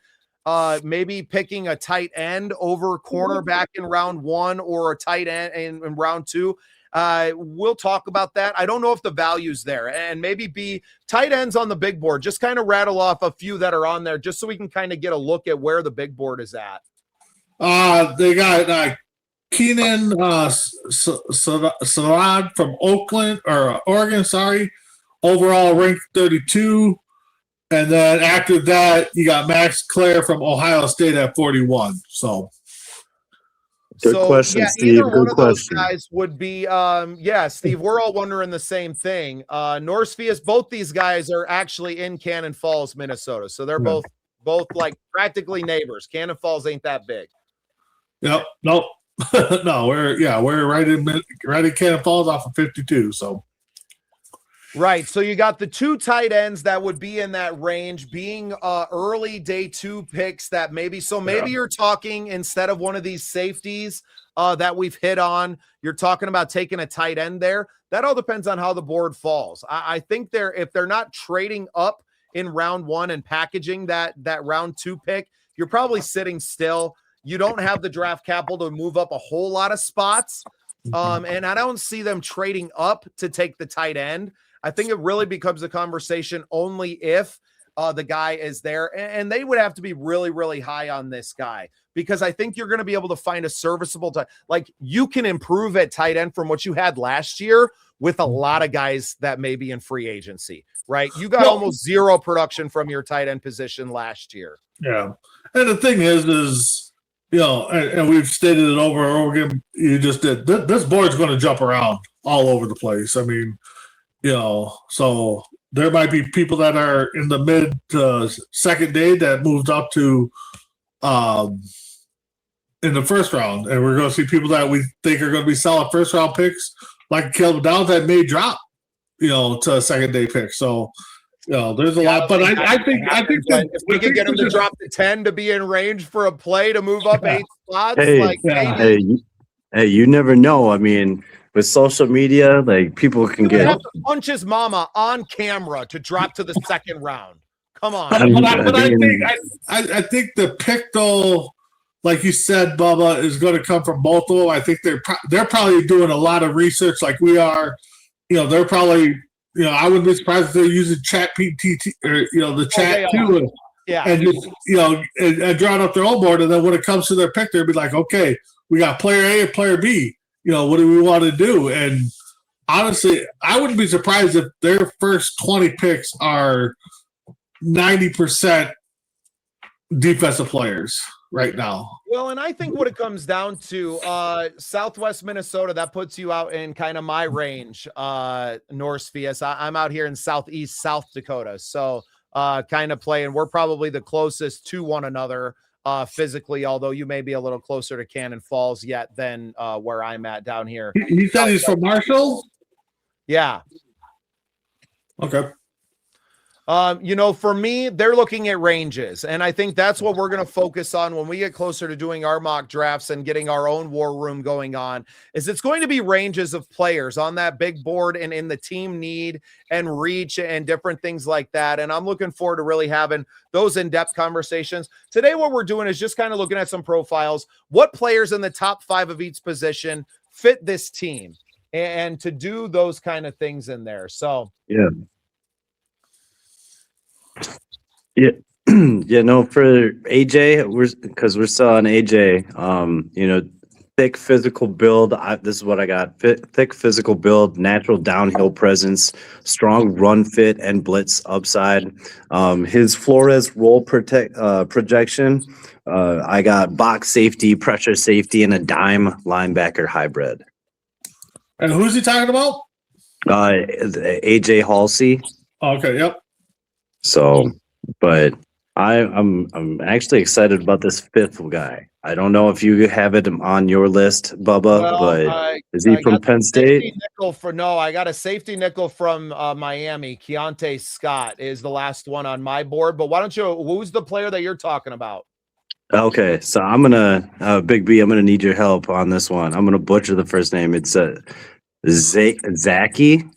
maybe picking a tight end over cornerback in round 1 or a tight end in round 2. We'll talk about that. I don't know if the value's there. And maybe B, tight ends on the big board. Just kind of rattle off a few that are on there just so we can kind of get a look at where the big board is at. They got Keenan Sarad from Oregon, overall ranked 32. And then after that, you got Max Clare from Ohio State at 41. So, good question, Steve. Either one Good of those question. guys would be, Steve, we're all wondering the same thing. Norse Fias, both these guys are actually in Cannon Falls, Minnesota. So they're both like practically neighbors. Cannon Falls ain't that big. Yep. Nope. No, we're right in Cannon Falls off of 52. So. Right. So you got the two tight ends that would be in that range being early day 2 picks that maybe you're talking instead of one of these safeties that we've hit on, you're talking about taking a tight end there. That all depends on how the board falls. I think if they're not trading up in round 1 and packaging that round 2 pick, you're probably sitting still. You don't have the draft capital to move up a whole lot of spots. And I don't see them trading up to take the tight end. I think it really becomes a conversation only if the guy is there. And they would have to be really, really high on this guy because I think you're going to be able to find a serviceable like you can improve at tight end from what you had last year with a lot of guys that may be in free agency, right? You got almost zero production from your tight end position last year. Yeah. And the thing is, and we've stated it over and over again, you just did, this board's going to jump around all over the place. I mean, so there might be people that are in the mid second day that moved up to in the first round, and we're going to see people that we think are going to be solid first round picks, like Caleb Downs, that may drop, to a second day pick. So, there's a lot, but I think that if we could get him to drop to 10 to be in range for a play to move up 8 spots, hey, you never know. I mean, with social media, like people can have to punch his mama on camera to drop to the second round. Come on. I think the pick though, like you said, Bubba, is going to come from both of them. I think they're probably doing a lot of research like we are. They're probably, I wouldn't be surprised if they're using chat PTT or, the chat too. And just, and drawing up their own board. And then when it comes to their pick, they'll be like, okay, we got player A and player B. What do we want to do? And honestly, I wouldn't be surprised if their first 20 picks are 90% defensive players right now. Well, and I think what it comes down to, Southwest Minnesota, that puts you out in kind of my range, Norse Fias. I'm out here in Southeast South Dakota. So kind of playing, we're probably the closest to one another physically, although you may be a little closer to Cannon Falls yet than where I'm at down here. He said he's from Marshall? Yeah. Okay. For me, they're looking at ranges, and I think that's what we're going to focus on when we get closer to doing our mock drafts and getting our own war room going on, is it's going to be ranges of players on that big board and in the team need and reach and different things like that. And I'm looking forward to really having those in-depth conversations. Today, what we're doing is just kind of looking at some profiles, what players in the top 5 of each position fit this team, and to do those kind of things in there. So, yeah. Yeah, for AJ, because we're still on AJ. Thick physical build. This is what I got: thick physical build, natural downhill presence, strong run fit, and blitz upside. His Flores role projection. I got box safety, pressure safety, and a dime linebacker hybrid. And who's he talking about? AJ Halsey. Okay. Yep. So, but I'm actually excited about this 5th guy. I don't know if you have it on your list, Bubba, but is he from Penn State? I got a safety nickel from Miami. Keontae Scott is the last one on my board. But who's the player that you're talking about? Okay, so I'm gonna Big B. I'm gonna need your help on this one. I'm gonna butcher the first name. It's Zakee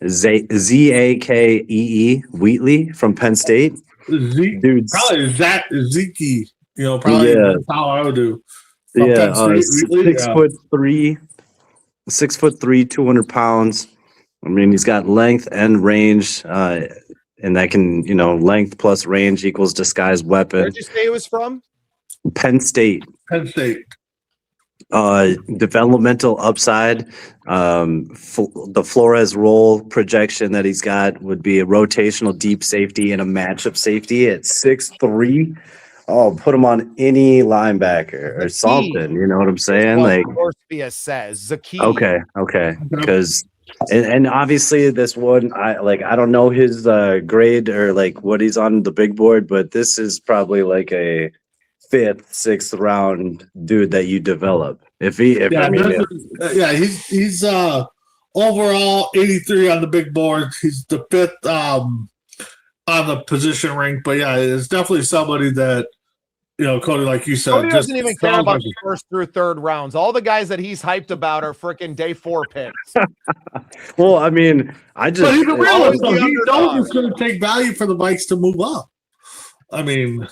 Zakee Wheatley from Penn State. Dude, probably Zeke. Probably that's how I would do. 6'3", 6'3", 200 pounds. I mean, he's got length and range, and that can, length plus range equals disguised weapon. Where'd you say he was from? Penn State. Penn State. Developmental upside. The Flores role projection that he's got would be a rotational deep safety and a matchup safety at 6'3". Oh, put him on any linebacker or something. You know what I'm saying? Like Orspia says, the key. Okay. Because and obviously this one, I don't know his grade or like what he's on the big board, but this is probably like a 5th, 6th round dude that you develop. He's overall 83 on the big board. He's the 5th on the position rank, but yeah, it's definitely somebody that, Cody, like you said, Cody doesn't even care about the 1st through 3rd rounds. All the guys that he's hyped about are freaking day 4 picks. Well, I mean, but he's a realist, so he knows it's going to take value for the Vikes to move up. I mean,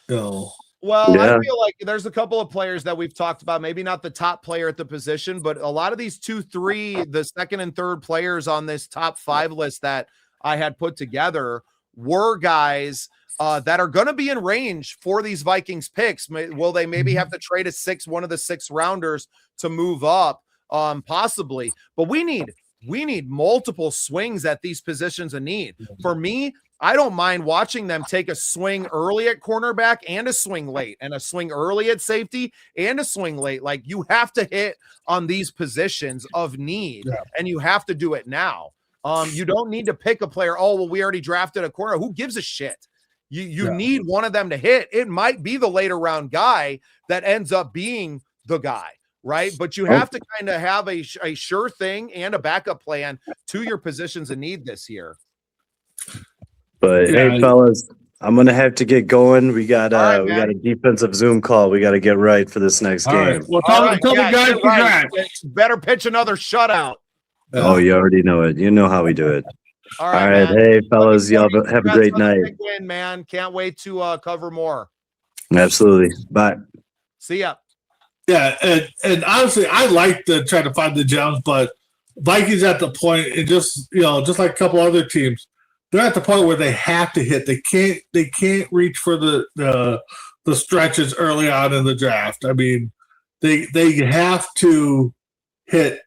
Well, yeah. I feel like there's a couple of players that we've talked about, maybe not the top player at the position, but a lot of these 2, 3, the 2nd and 3rd players on this top 5 list that I had put together were guys that are going to be in range for these Vikings picks. Will they maybe have to trade one of the 6 rounders to move up? Possibly, but we need multiple swings at these positions of need. For me, I don't mind watching them take a swing early at cornerback and a swing late, and a swing early at safety and a swing late. Like, you have to hit on these positions of need, and you have to do it now. You don't need to pick a player. Oh, well, we already drafted a corner. Who gives a shit? You need one of them to hit. It might be the later round guy that ends up being the guy, right? But you have to kind of have a sure thing and a backup plan to your positions of need this year. But hey, fellas, I'm gonna have to get going. We got we got a defensive Zoom call. We got to get right for this next game. Right. Well, tell the guys right. Better pitch another shutout. Oh, you already know it. You know how we do it. All right. Hey, fellas, y'all have a great night. Win, man. Can't wait to cover more. Absolutely. Bye. See ya. Yeah, and honestly, I like to try to find the gems, but Vikings at the point, and just like a couple other teams, they're at the point where they have to hit. They can't reach for the stretches early on in the draft. I mean, they have to hit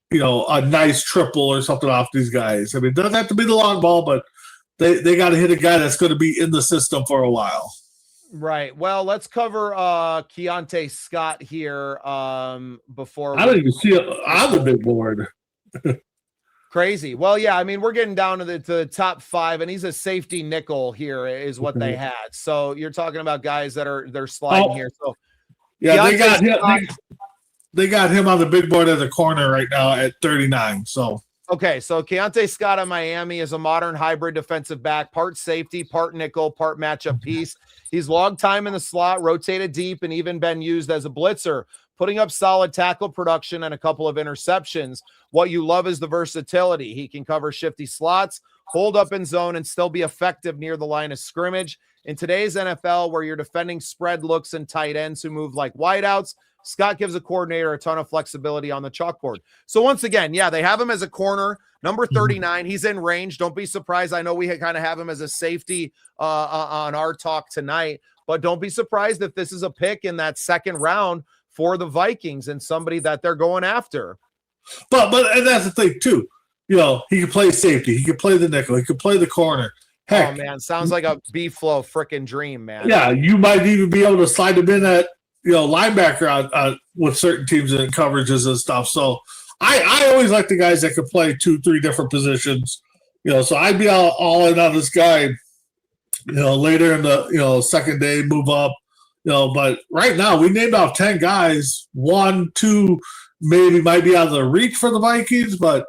a nice triple or something off these guys. I mean, it doesn't have to be the long ball, but they got to hit a guy that's going to be in the system for a while. Right. Well, let's cover Keontae Scott here before. I don't even see it on the big board. Crazy. Well, yeah, I mean, we're getting down to the top 5, and he's a safety nickel here is what they had. So you're talking about guys they're sliding here. So yeah, Keontae they got him on the big board as a corner right now at 39. So okay, so Keontae Scott of Miami is a modern hybrid defensive back, part safety, part nickel, part matchup piece. He's long time in the slot, rotated deep, and even been used as a blitzer, putting up solid tackle production and a couple of interceptions. What you love is the versatility. He can cover shifty slots, hold up in zone, and still be effective near the line of scrimmage. In today's NFL, where you're defending spread looks and tight ends who move like wideouts, Scott gives a coordinator a ton of flexibility on the chalkboard. So once again, yeah, they have him as a corner, number 39. He's in range. Don't be surprised. I know we kind of have him as a safety on our talk tonight, but don't be surprised if this is a pick in that 2nd round for the Vikings and somebody that they're going after. But and that's the thing too. He can play safety. He can play the nickel. He can play the corner. Heck, oh man, sounds like a B-flow freaking dream, man. Yeah, you might even be able to slide him in at linebacker on with certain teams and coverages and stuff. So I always like the guys that can play 2-3 different positions. So I'd be all in on this guy. Later in the second day, move up. But right now we named off 10 guys. 1, 2 maybe might be out of the reach for the Vikings, but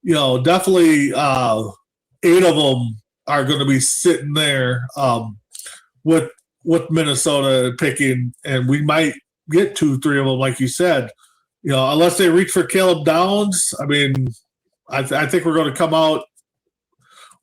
definitely 8 of them are going to be sitting there with Minnesota picking, and we might get 2-3 of them, like you said. Unless they reach for Caleb Downs. I mean, I think we're going to come out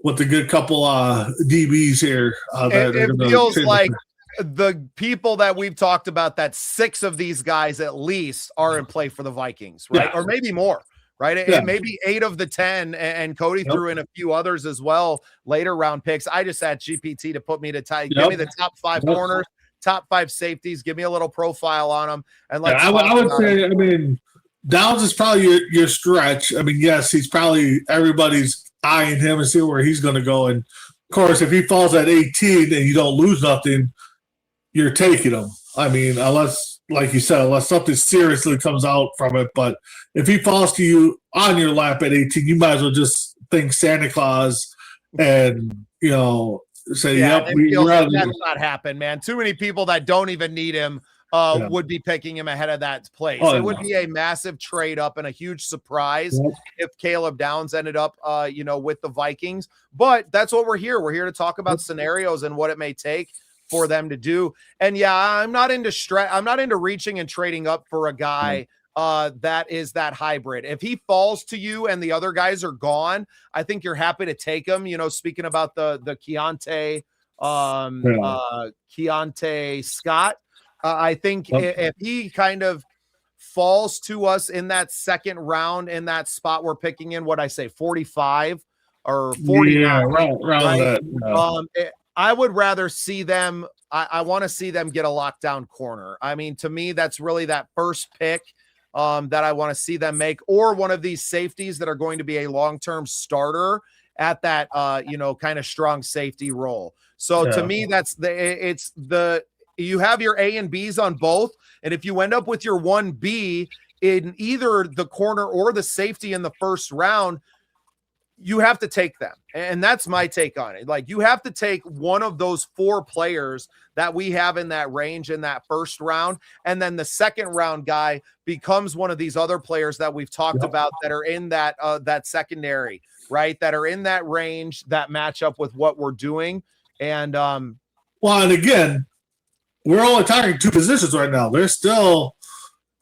with a good couple DBs here. It feels like the people that we've talked about, that 6 of these guys at least are in play for the Vikings, right? Yeah. Or maybe more, right? Yeah. It may be 8 of the 10, and Cody threw in a few others as well, later round picks. I just had GPT to put me to give me the top 5 corners, top 5 safeties, give me a little profile on them, and let's I would say, I mean, Downs is probably your stretch. I mean, yes, he's probably everybody's eyeing him and see where he's going to go. And of course, if he falls at 18 and you don't lose nothing, you're taking him. I mean, unless, like you said, unless something seriously comes out from it. But if he falls to you on your lap at 18, you might as well just think Santa Claus and, say, yep. That's not happen, man. Too many people that don't even need him would be picking him ahead of that place. It would be a massive trade up and a huge surprise if Caleb Downs ended up, with the Vikings. But that's what we're here. We're here to talk about scenarios and what it may take for them to do. And I'm not into reaching and trading up for a guy that is that hybrid. If he falls to you and the other guys are gone, I think you're happy to take him. Speaking about the Keontae Scott, I think if he kind of falls to us in that second round, in that spot we're picking in, what I say, 45 or 49, right? That. I would rather see them. I want to see them get a lockdown corner. I mean, to me, that's really that first pick that I want to see them make, or one of these safeties that are going to be a long-term starter at that, kind of strong safety role. So to me, you have your A and Bs on both. And if you end up with your 1B in either the corner or the safety in the first round, you have to take them. And that's my take on it. Like, you have to take one of those 4 players that we have in that range in that first round. And then the second round guy becomes one of these other players that we've talked about that are in that, that secondary, right? That are in that range, that match up with what we're doing. And, and again, we're only talking 2 positions right now. There's still,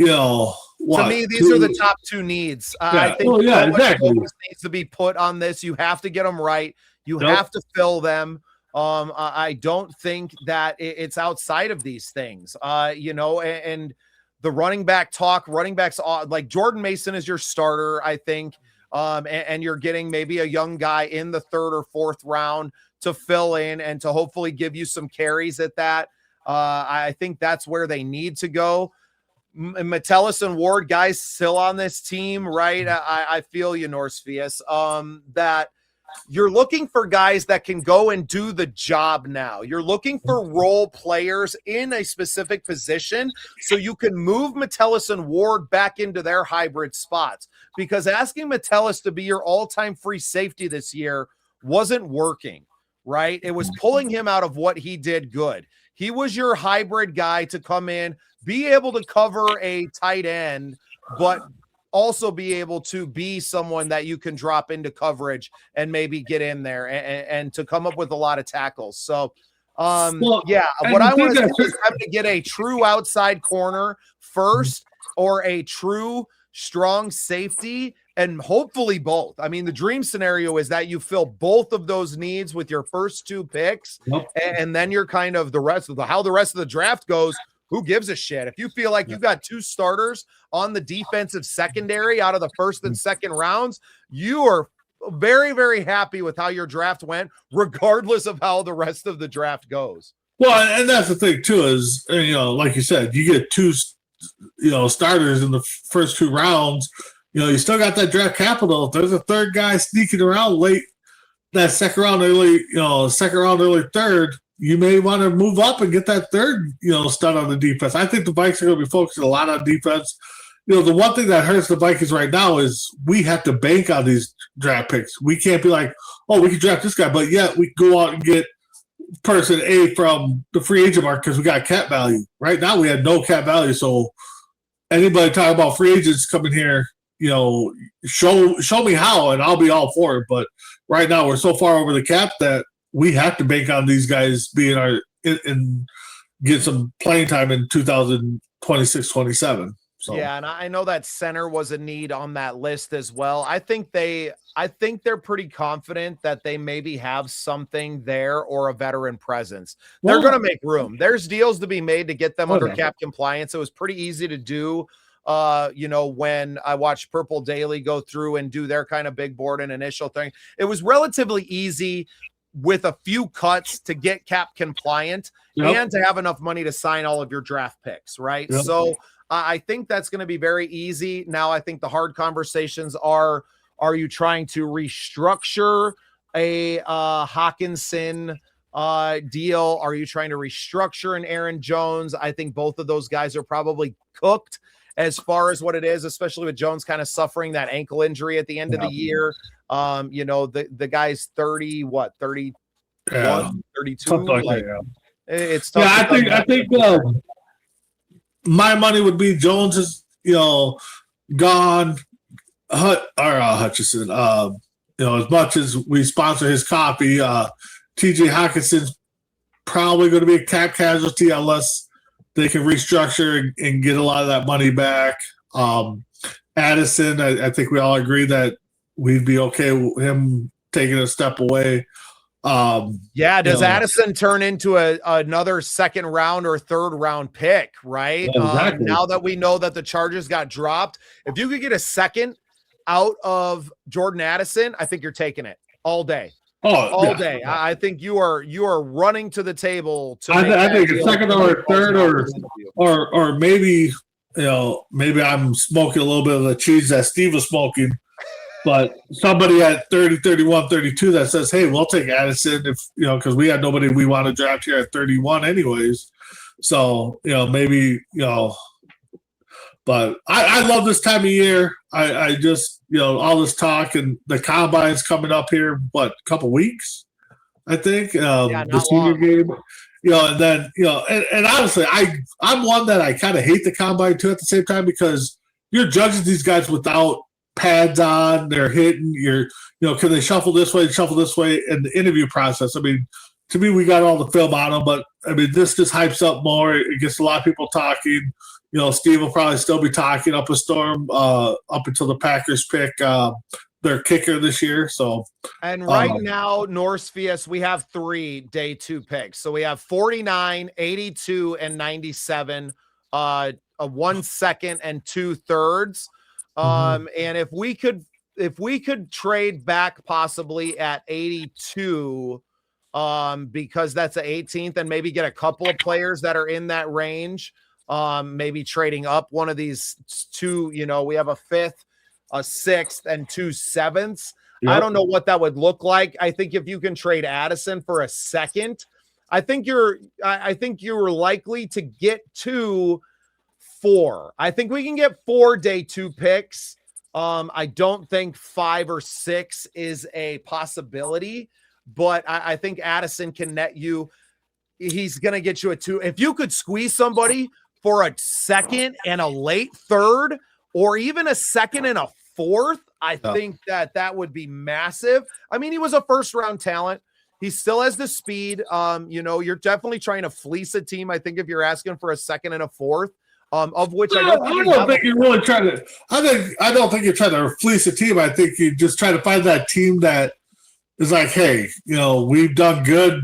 to me, these are the top 2 needs. I think exactly. Focus needs to be put on this. You have to get them right. You have to fill them. I don't think that it's outside of these things, and the running back talk, running backs, like Jordan Mason is your starter, I think. And you're getting maybe a young guy in the 3rd or 4th round to fill in and to hopefully give you some carries at that. I think that's where they need to go. Metellus and Ward, guys still on this team, right? I feel you, Norsefius, that you're looking for guys that can go and do the job now. You're looking for role players in a specific position so you can move Metellus and Ward back into their hybrid spots, because asking Metellus to be your all-time free safety this year wasn't working, right? It was pulling him out of what he did good. He was your hybrid guy to come in, be able to cover a tight end, but also be able to be someone that you can drop into coverage and maybe get in there and to come up with a lot of tackles. So, what I want to see is them to get a true outside corner first, or a true strong safety, and hopefully both. I mean, the dream scenario is that you fill both of those needs with your first 2 picks, and then you're kind of how the rest of the draft goes. Who gives a shit? If you feel like you got 2 starters on the defensive secondary out of the first and second rounds, you are very, very happy with how your draft went, regardless of how the rest of the draft goes. Well, and that's the thing too, is, like you said, you get 2, starters in the first 2 rounds. You still got that draft capital. If there's a 3rd guy sneaking around late, that second round, early third, you may want to move up and get that 3rd, stud on the defense. I think the Vikings are going to be focusing a lot on defense. The one thing that hurts the Vikings right now is we have to bank on these draft picks. We can't be like, oh, we can draft this guy, but yet we go out and get person A from the free agent market because we got cap value. Right now we have no cap value. So anybody talking about free agents coming here, show me how, and I'll be all for it. But right now we're so far over the cap that we have to bank on these guys being and get some playing time in 2026-27. So Yeah, and I know that center was a need on that list as well. I think they're pretty confident that they maybe have something there or a veteran presence. They're going to make room. There's deals to be made to get them under cap compliance. It was pretty easy to do. When I watched Purple Daily go through and do their kind of big board and initial thing, it was relatively easy with a few cuts to get cap compliant and to have enough money to sign all of your draft picks, right? So I think that's going to be very easy. Now, I think the hard conversations are you trying to restructure a Hawkinson deal? Are you trying to restructure an Aaron Jones? I think both of those guys are probably cooked as far as what it is, especially with Jones kind of suffering that ankle injury at the end of the year. The guy's 31, 32. Something like that, It's tough. I think my money would be Jones is, gone. Hutchison. As much as we sponsor his copy, TJ Hawkinson's probably going to be a cap casualty unless they can restructure and get a lot of that money back. Addison, I think we all agree that we'd be okay with him taking a step away. Does Addison turn into another second round or third round pick, right? Exactly. Now that we know that the charges got dropped, if you could get a second out of Jordan Addison, I think you're taking it all day. All day. I think you are running to the table. I think a second or a third or maybe, maybe I'm smoking a little bit of the cheese that Steve was smoking. But somebody at 30, 31, 32 that says, hey, we'll take Addison if, because we had nobody we want to draft here at 31 anyways. So, maybe, but I love this time of year. I just, all this talk and the combine's coming up here, a couple weeks, I think, the senior game, and then, and honestly, I'm one that I kind of hate the combine too at the same time because you're judging these guys without pads on, they're hitting, can they shuffle this way, in the interview process. I mean, to me, we got all the film on them, but I mean, this just hypes up more. It gets a lot of people talking. Steve will probably still be talking up a storm up until the Packers pick their kicker this year. So, and right now, Norsefius, we have 3 day 2 picks. So we have 49, 82, and 97, a 1 second and 2/3. And if we could trade back possibly at 82, because that's the 18th, and maybe get a couple of players that are in that range, maybe trading up one of these 2, we have a 5th, a 6th, and 2 7ths. I don't know what that would look like. I think if you can trade Addison for a second, I think you're likely to get to 4. I think we can get 4 day 2 picks. I don't think 5 or 6 is a possibility, but I think Addison can net you. He's going to get you a 2. If you could squeeze somebody for a second and a late third, or even a second and a 4th, I think that would be massive. I mean, he was a first round talent. He still has the speed. You're definitely trying to fleece a team. I think if you're asking for a second and a 4th, of which I don't think you're really trying to. I don't think you're trying to fleece a team. I think you just try to find that team that is like, hey, we've done good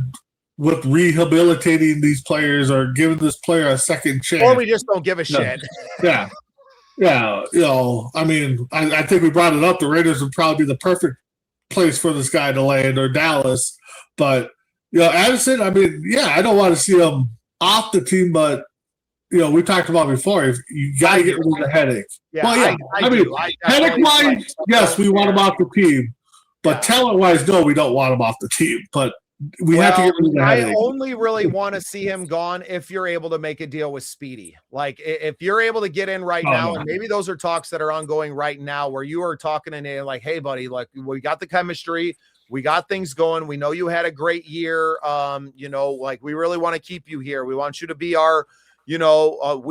with rehabilitating these players or giving this player a second chance, or we just don't give a shit. Yeah. I mean, I think we brought it up. The Raiders would probably be the perfect place for this guy to land, or Dallas. But Addison, I mean, I don't want to see him off the team, but. We talked about before. If you got to get rid of the headache. Yeah, I mean, headache-wise, yes, we want him off the team. But talent-wise, no, we don't want him off the team. But we have to get rid of the headache. I only really want to see him gone if you're able to make a deal with Speedy. Like, if you're able to get in right now, and maybe those are talks that are ongoing right now where you are talking and like, hey, buddy, like, we got the chemistry. We got things going. We know you had a great year. Like, we really want to keep you here. We want you to be our – we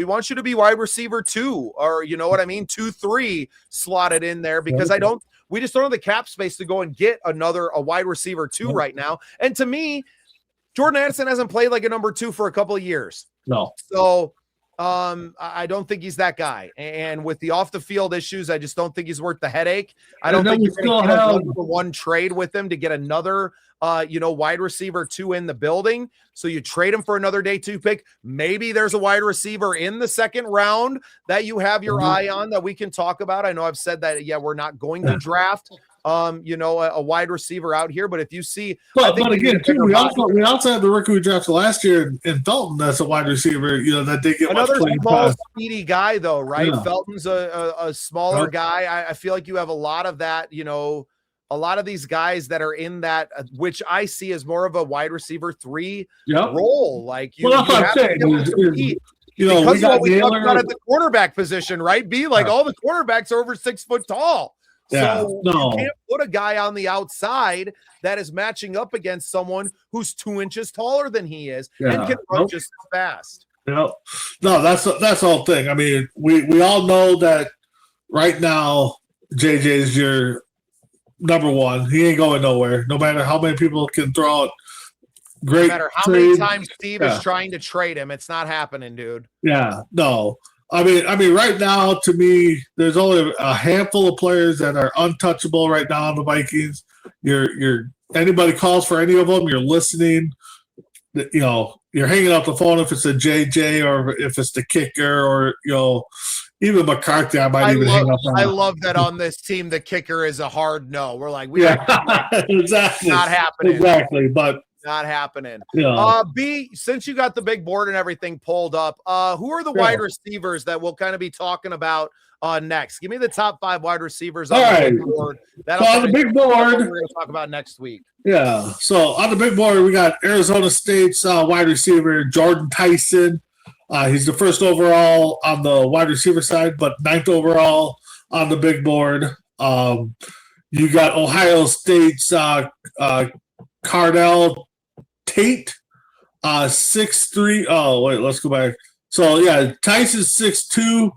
want you to be wide receiver 2, or 2-3 slotted in there, because we just don't have the cap space to go and get a wide receiver 2 right now. And to me, Jordan Addison hasn't played like a number 2 for a couple of years. No. So I don't think he's that guy. And with the off the field issues, I just don't think he's worth the headache. I don't And then think we you're going to still get a have- 1-for-1 trade with him to get another, wide receiver 2 in the building. So you trade him for another day 2 pick. Maybe there's a wide receiver in the second round that you have your eye on that we can talk about. I know I've said that, we're not going to draft a wide receiver out here, but if you see, but again, too, we also had the rookie we drafted last year in Felton. That's a wide receiver, that they get another much small, speedy guy, though, right? Yeah. Felton's a smaller guy. I feel like you have a lot of that, a lot of these guys that are in that, which I see as more of a wide receiver 3 role. Like that's what I'm saying. Because we got we talked about at the cornerback position, right? All the cornerbacks are over 6 foot tall. So you can't put a guy on the outside that is matching up against someone who's 2 inches taller than he is and can run just as fast. No, that's the whole thing. I mean, we all know that right now JJ is your number 1. He ain't going nowhere. No matter how many people can throw out great. No matter how many times Steve is trying to trade him, it's not happening, dude. Yeah, no. I mean, right now, to me, there's only a handful of players that are untouchable right now on the Vikings. You're anybody calls for any of them, you're listening. You're hanging up the phone if it's a JJ or if it's the kicker or even McCarthy. I might even hang up on. I love that on this team, the kicker is a hard no. We're like, exactly, not happening. Exactly, but. Not happening. Yeah. B, since you got the big board and everything pulled up, who are the wide receivers that we'll kind of be talking about next? Give me the top 5 wide receivers on the big board. On the big board, we're going to talk about next week. Yeah. So on the big board, we got Arizona State's wide receiver Jordan Tyson. He's the 1st overall on the wide receiver side, but 9th overall on the big board. You got Ohio State's Cardell Tate, 6'3". Oh, wait, let's go back. So, Tyson's 6'2".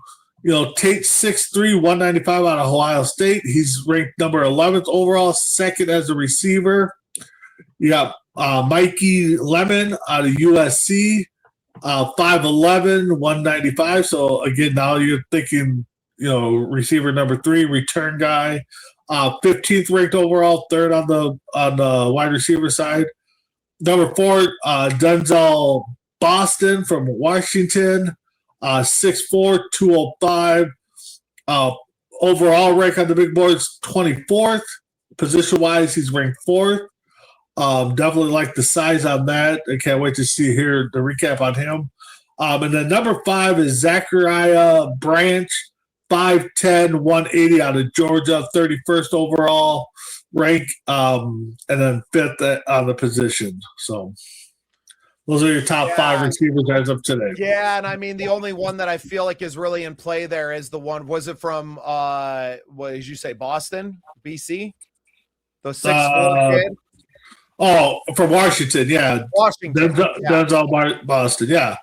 Tate's 6'3", 195 out of Ohio State. He's ranked number 11th overall, 2nd as a receiver. You got Mikey Lemon out of USC, 5'11", 195. So, again, now you're thinking, receiver number 3, return guy. 15th ranked overall, 3rd on the wide receiver side. Number 4, Denzel Boston from Washington, 6'4", 205. Overall rank on the big board is 24th. Position-wise, he's ranked 4th. Definitely like the size on that. I can't wait to see here the recap on him. And then number 5 is Zachariah Branch, 5'10", 180 out of Georgia, 31st overall rank, and then 5th on the position. So those are your top 5 receivers as of today. Yeah, and I mean, the only one that I feel like is really in play there is the one, was it from, what did you say, Boston, BC? The 6'4" kid? Oh, from Washington, yeah. Washington. Denzel Boston, yeah.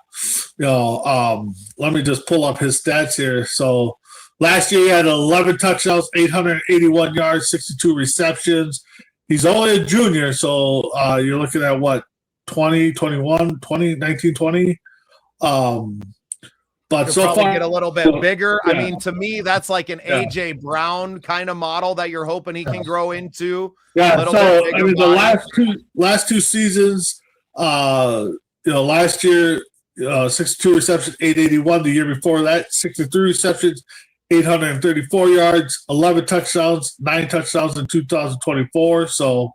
Let me just pull up his stats here. So last year he had 11 touchdowns, 881 yards, 62 receptions. He's only a junior, so you're looking at what, 20, 21, 20, 19, 20? But He'll so probably far get a little bit bigger. Yeah. I mean, to me, that's like an AJ Brown kind of model that you're hoping he can grow into. Yeah, so I mean, the last two seasons, last year, 62 receptions, 881. The year before that, 63 receptions, 834 yards, 11 touchdowns, 9 touchdowns in 2024. So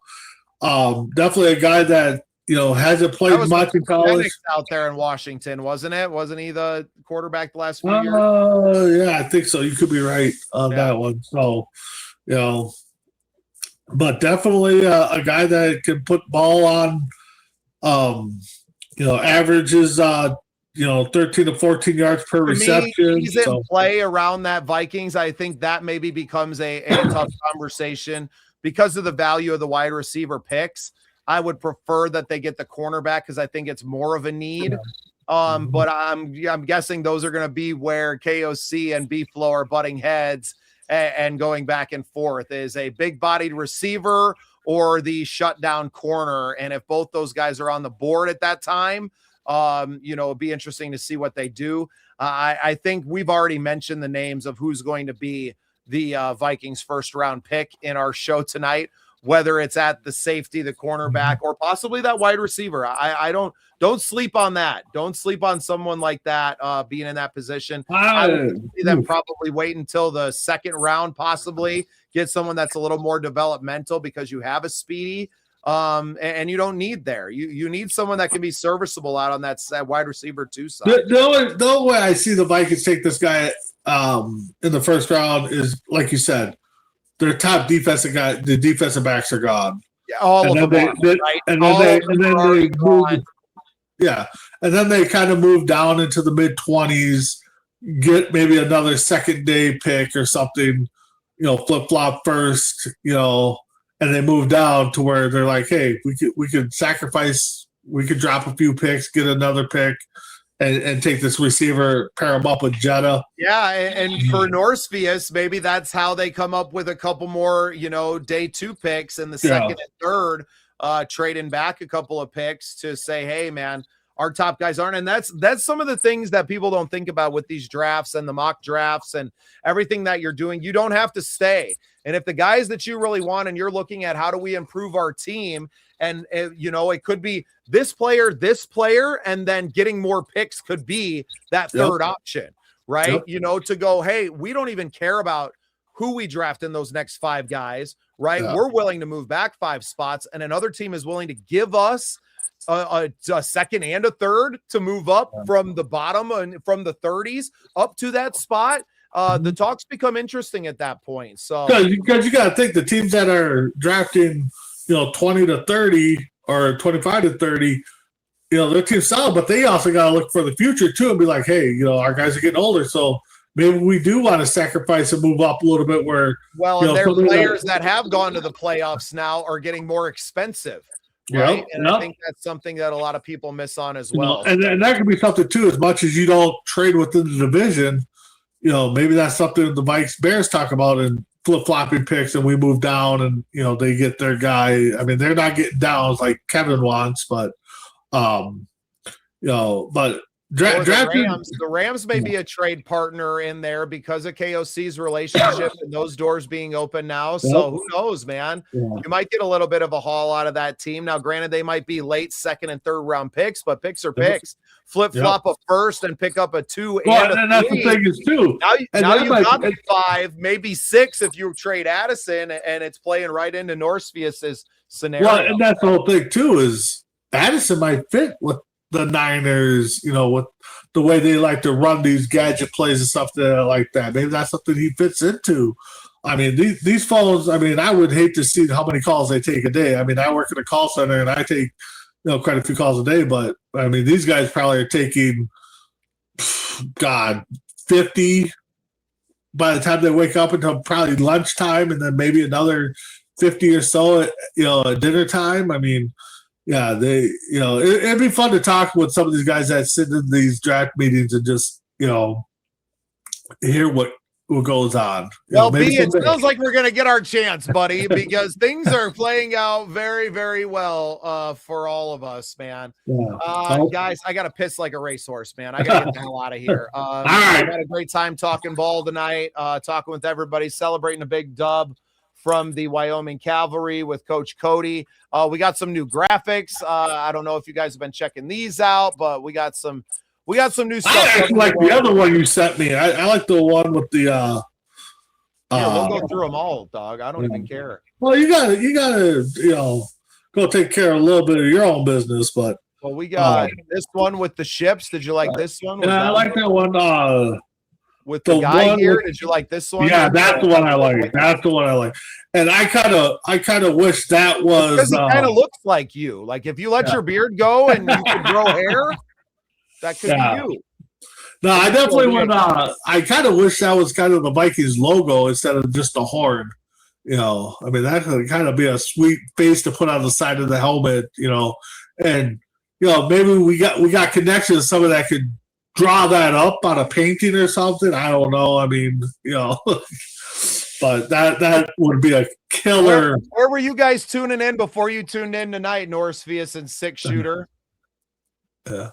definitely a guy that hasn't played much in college. Out there in Washington, wasn't it? Wasn't he the quarterback the last few years? Yeah, I think so. You could be right on that one. So, but definitely a guy that can put ball on, averages, 13 to 14 yards per reception. He's in play around that Vikings. I think that maybe becomes a tough conversation because of the value of the wide receiver picks. I would prefer that they get the cornerback because I think it's more of a need. But I'm guessing those are going to be where KOC and B-Flow are butting heads and going back and forth, is a big-bodied receiver or the shutdown corner. And if both those guys are on the board at that time, It'd be interesting to see what they do. I think we've already mentioned the names of who's going to be the Vikings first round pick in our show tonight, whether it's at the safety, the cornerback, or possibly that wide receiver. I don't sleep on that. Don't sleep on someone like that being in that position. I would see them probably wait until the second round, possibly get someone that's a little more developmental because you have a speedy and you don't need there. You need someone that can be serviceable out on that wide receiver 2 side. The only way I see the Vikings take this guy in the first round is, like you said, their top defensive guy, the defensive backs are gone. Yeah, all of them. And then they kind of move down into the mid-20s, get maybe another second day pick or something, flip flop first, and they move down to where they're like, hey, we could sacrifice, we could drop a few picks, get another pick, and take this receiver, pair him up with Jetta. Yeah, and for Norsevius, maybe that's how they come up with a couple more, day 2 picks in the second and third, trading back a couple of picks to say, hey, man, our top guys aren't. And that's some of the things that people don't think about with these drafts and the mock drafts and everything that you're doing. You don't have to stay. And if the guys that you really want and you're looking at how do we improve our team, and it could be this player, and then getting more picks could be that third option, right? Yep. To go, hey, we don't even care about who we draft in those next 5 guys, right? Yeah. We're willing to move back 5 spots, and another team is willing to give us a second and a third to move up from the bottom and from the 30s up to that spot. The talks become interesting at that point. So because you got to think the teams that are drafting, 20 to 30 or 25 to 30, their team's solid, but they also got to look for the future too and be like, hey, our guys are getting older, so maybe we do want to sacrifice and move up a little bit. Where and their players that have gone to the playoffs now are getting more expensive. Right. And I think that's something that a lot of people miss on as well. And that could be something too, as much as you don't trade within the division, maybe that's something the Vikes Bears talk about and flip-flopping picks, and we move down and, they get their guy. I mean, they're not getting downs like Kevin wants, but, the Rams may be a trade partner in there because of KOC's relationship and those doors being open now. So who knows, man? Yeah. You might get a little bit of a haul out of that team. Now, granted, they might be late second and third round picks, but picks are picks. Flip-flop a first and pick up a 2 and that's the thing is too. Now you got the 5, maybe 6 if you trade Addison, and it's playing right into Norsevius's scenario. Well, and that's the whole thing too is Addison might fit with the Niners, with the way they like to run these gadget plays and stuff like that. Maybe that's something he fits into. I mean, these phones, I mean, I would hate to see how many calls they take a day. I mean, I work in a call center and I take, quite a few calls a day, but I mean, these guys probably are taking, 50 by the time they wake up until probably lunchtime, and then maybe another 50 or so, at dinner time. I mean, yeah, it'd be fun to talk with some of these guys that sit in these draft meetings and just, hear what goes on. Well, B, it feels like we're going to get our chance, buddy, because things are playing out very, very well for all of us, man. Yeah. Guys, I got to piss like a racehorse, man. I got to get the hell out of here. All right. I had a great time talking ball tonight, talking with everybody, celebrating a big dub from the Wyoming Cavalry with Coach Cody. We got some new graphics. I don't know if you guys have been checking these out, but we got some new stuff. I actually like the other one you sent me. I like the one with the we'll go through them all, dog. I don't even care. Well, you gotta go take care of a little bit of your own business, but we got this one with the ships. Did you like this one? Yeah, I like that one. With the guy here, did you like this one? Yeah, that's the one I like. That's the one I like. And I kind of wish that was because it kind of looks like you. Like if you let your beard go and you could grow hair, that could be you. No, I definitely would. I kind of wish that was kind of the Vikings logo instead of just a horn. I mean that could kind of be a sweet face to put on the side of the helmet. And maybe we got connections. Someone that could draw that up on a painting or something. I don't know. I mean, but that would be a killer. Where were you guys tuning in before you tuned in tonight, Norsevius and 6-shooter? Yeah.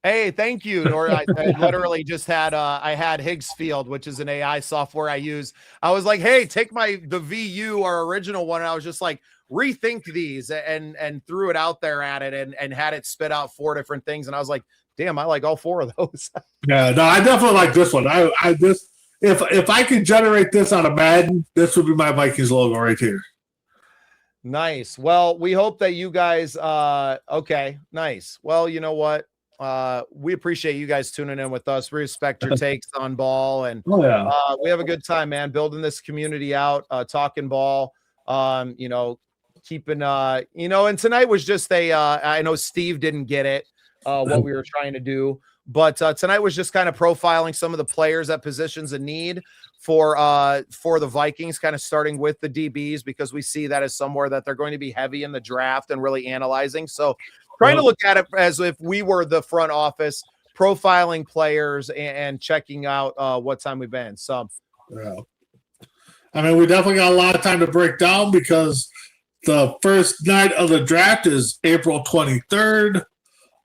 Hey, thank you. Or I literally just had I had Higgsfield, which is an AI software I use. I was like, hey, take the VU, our original one. And I was just like, rethink these and threw it out there at it and had it spit out 4 different things. And I was like, damn, I like all 4 of those. Yeah, no, I definitely like this one. I just if I could generate this on a Madden, this would be my Vikings logo right here. Nice. Well, we hope that you guys okay, nice. Well, you know what? We appreciate you guys tuning in with us. We respect your takes on ball, and we have a good time, man, building this community out, talking ball, you know, keeping you know, and tonight was just a I know Steve didn't get it what we were trying to do, but tonight was just kind of profiling some of the players at positions of need for the Vikings, kind of starting with the DBs, because we see that as somewhere that they're going to be heavy in the draft and really analyzing. So trying to look at it as if we were the front office, profiling players and checking out what time we've been. So, yeah. I mean, we definitely got a lot of time to break down because the first night of the draft is April 23rd.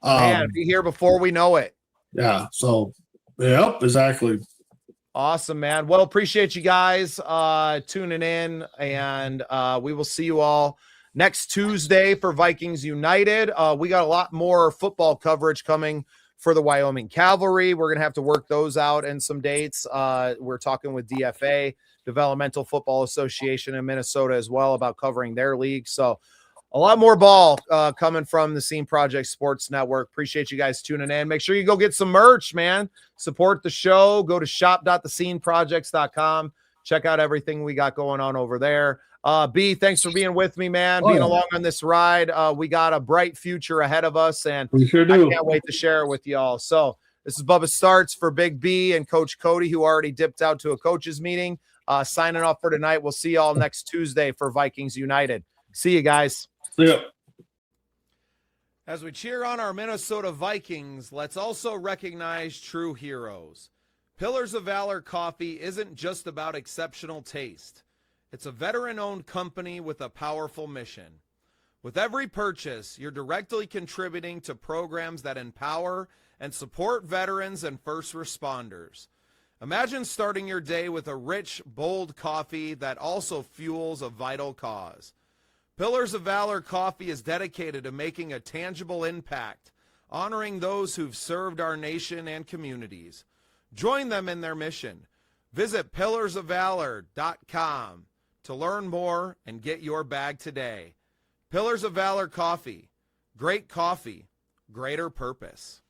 Man, be here before we know it. Yeah. So, yep, exactly. Awesome, man. Well, appreciate you guys tuning in, and we will see you all next Tuesday for Vikings United. We got a lot more football coverage coming for the Wyoming Cavalry. We're going to have to work those out and some dates. We're talking with DFA, Developmental Football Association in Minnesota as well, about covering their league. So a lot more ball coming from the Scene Project Sports Network. Appreciate you guys tuning in. Make sure you go get some merch, man. Support the show. Go to shop.thesceneprojects.com. Check out everything we got going on over there. B, thanks for being with me, man, being along on this ride. We got a bright future ahead of us, and we sure do. I can't wait to share it with y'all. So this is Bubba Starts for Big B and Coach Cody, who already dipped out to a coaches meeting. Signing off for tonight. We'll see y'all next Tuesday for Vikings United. See you guys. Yeah. As we cheer on our Minnesota Vikings, let's also recognize true heroes. Pillars of Valor Coffee isn't just about exceptional taste. It's a veteran-owned company with a powerful mission. With every purchase, you're directly contributing to programs that empower and support veterans and first responders. Imagine starting your day with a rich, bold coffee that also fuels a vital cause. Pillars of Valor Coffee is dedicated to making a tangible impact, honoring those who've served our nation and communities. Join them in their mission. Visit pillarsofvalor.com to learn more and get your bag today. Pillars of Valor Coffee. Great coffee, greater purpose.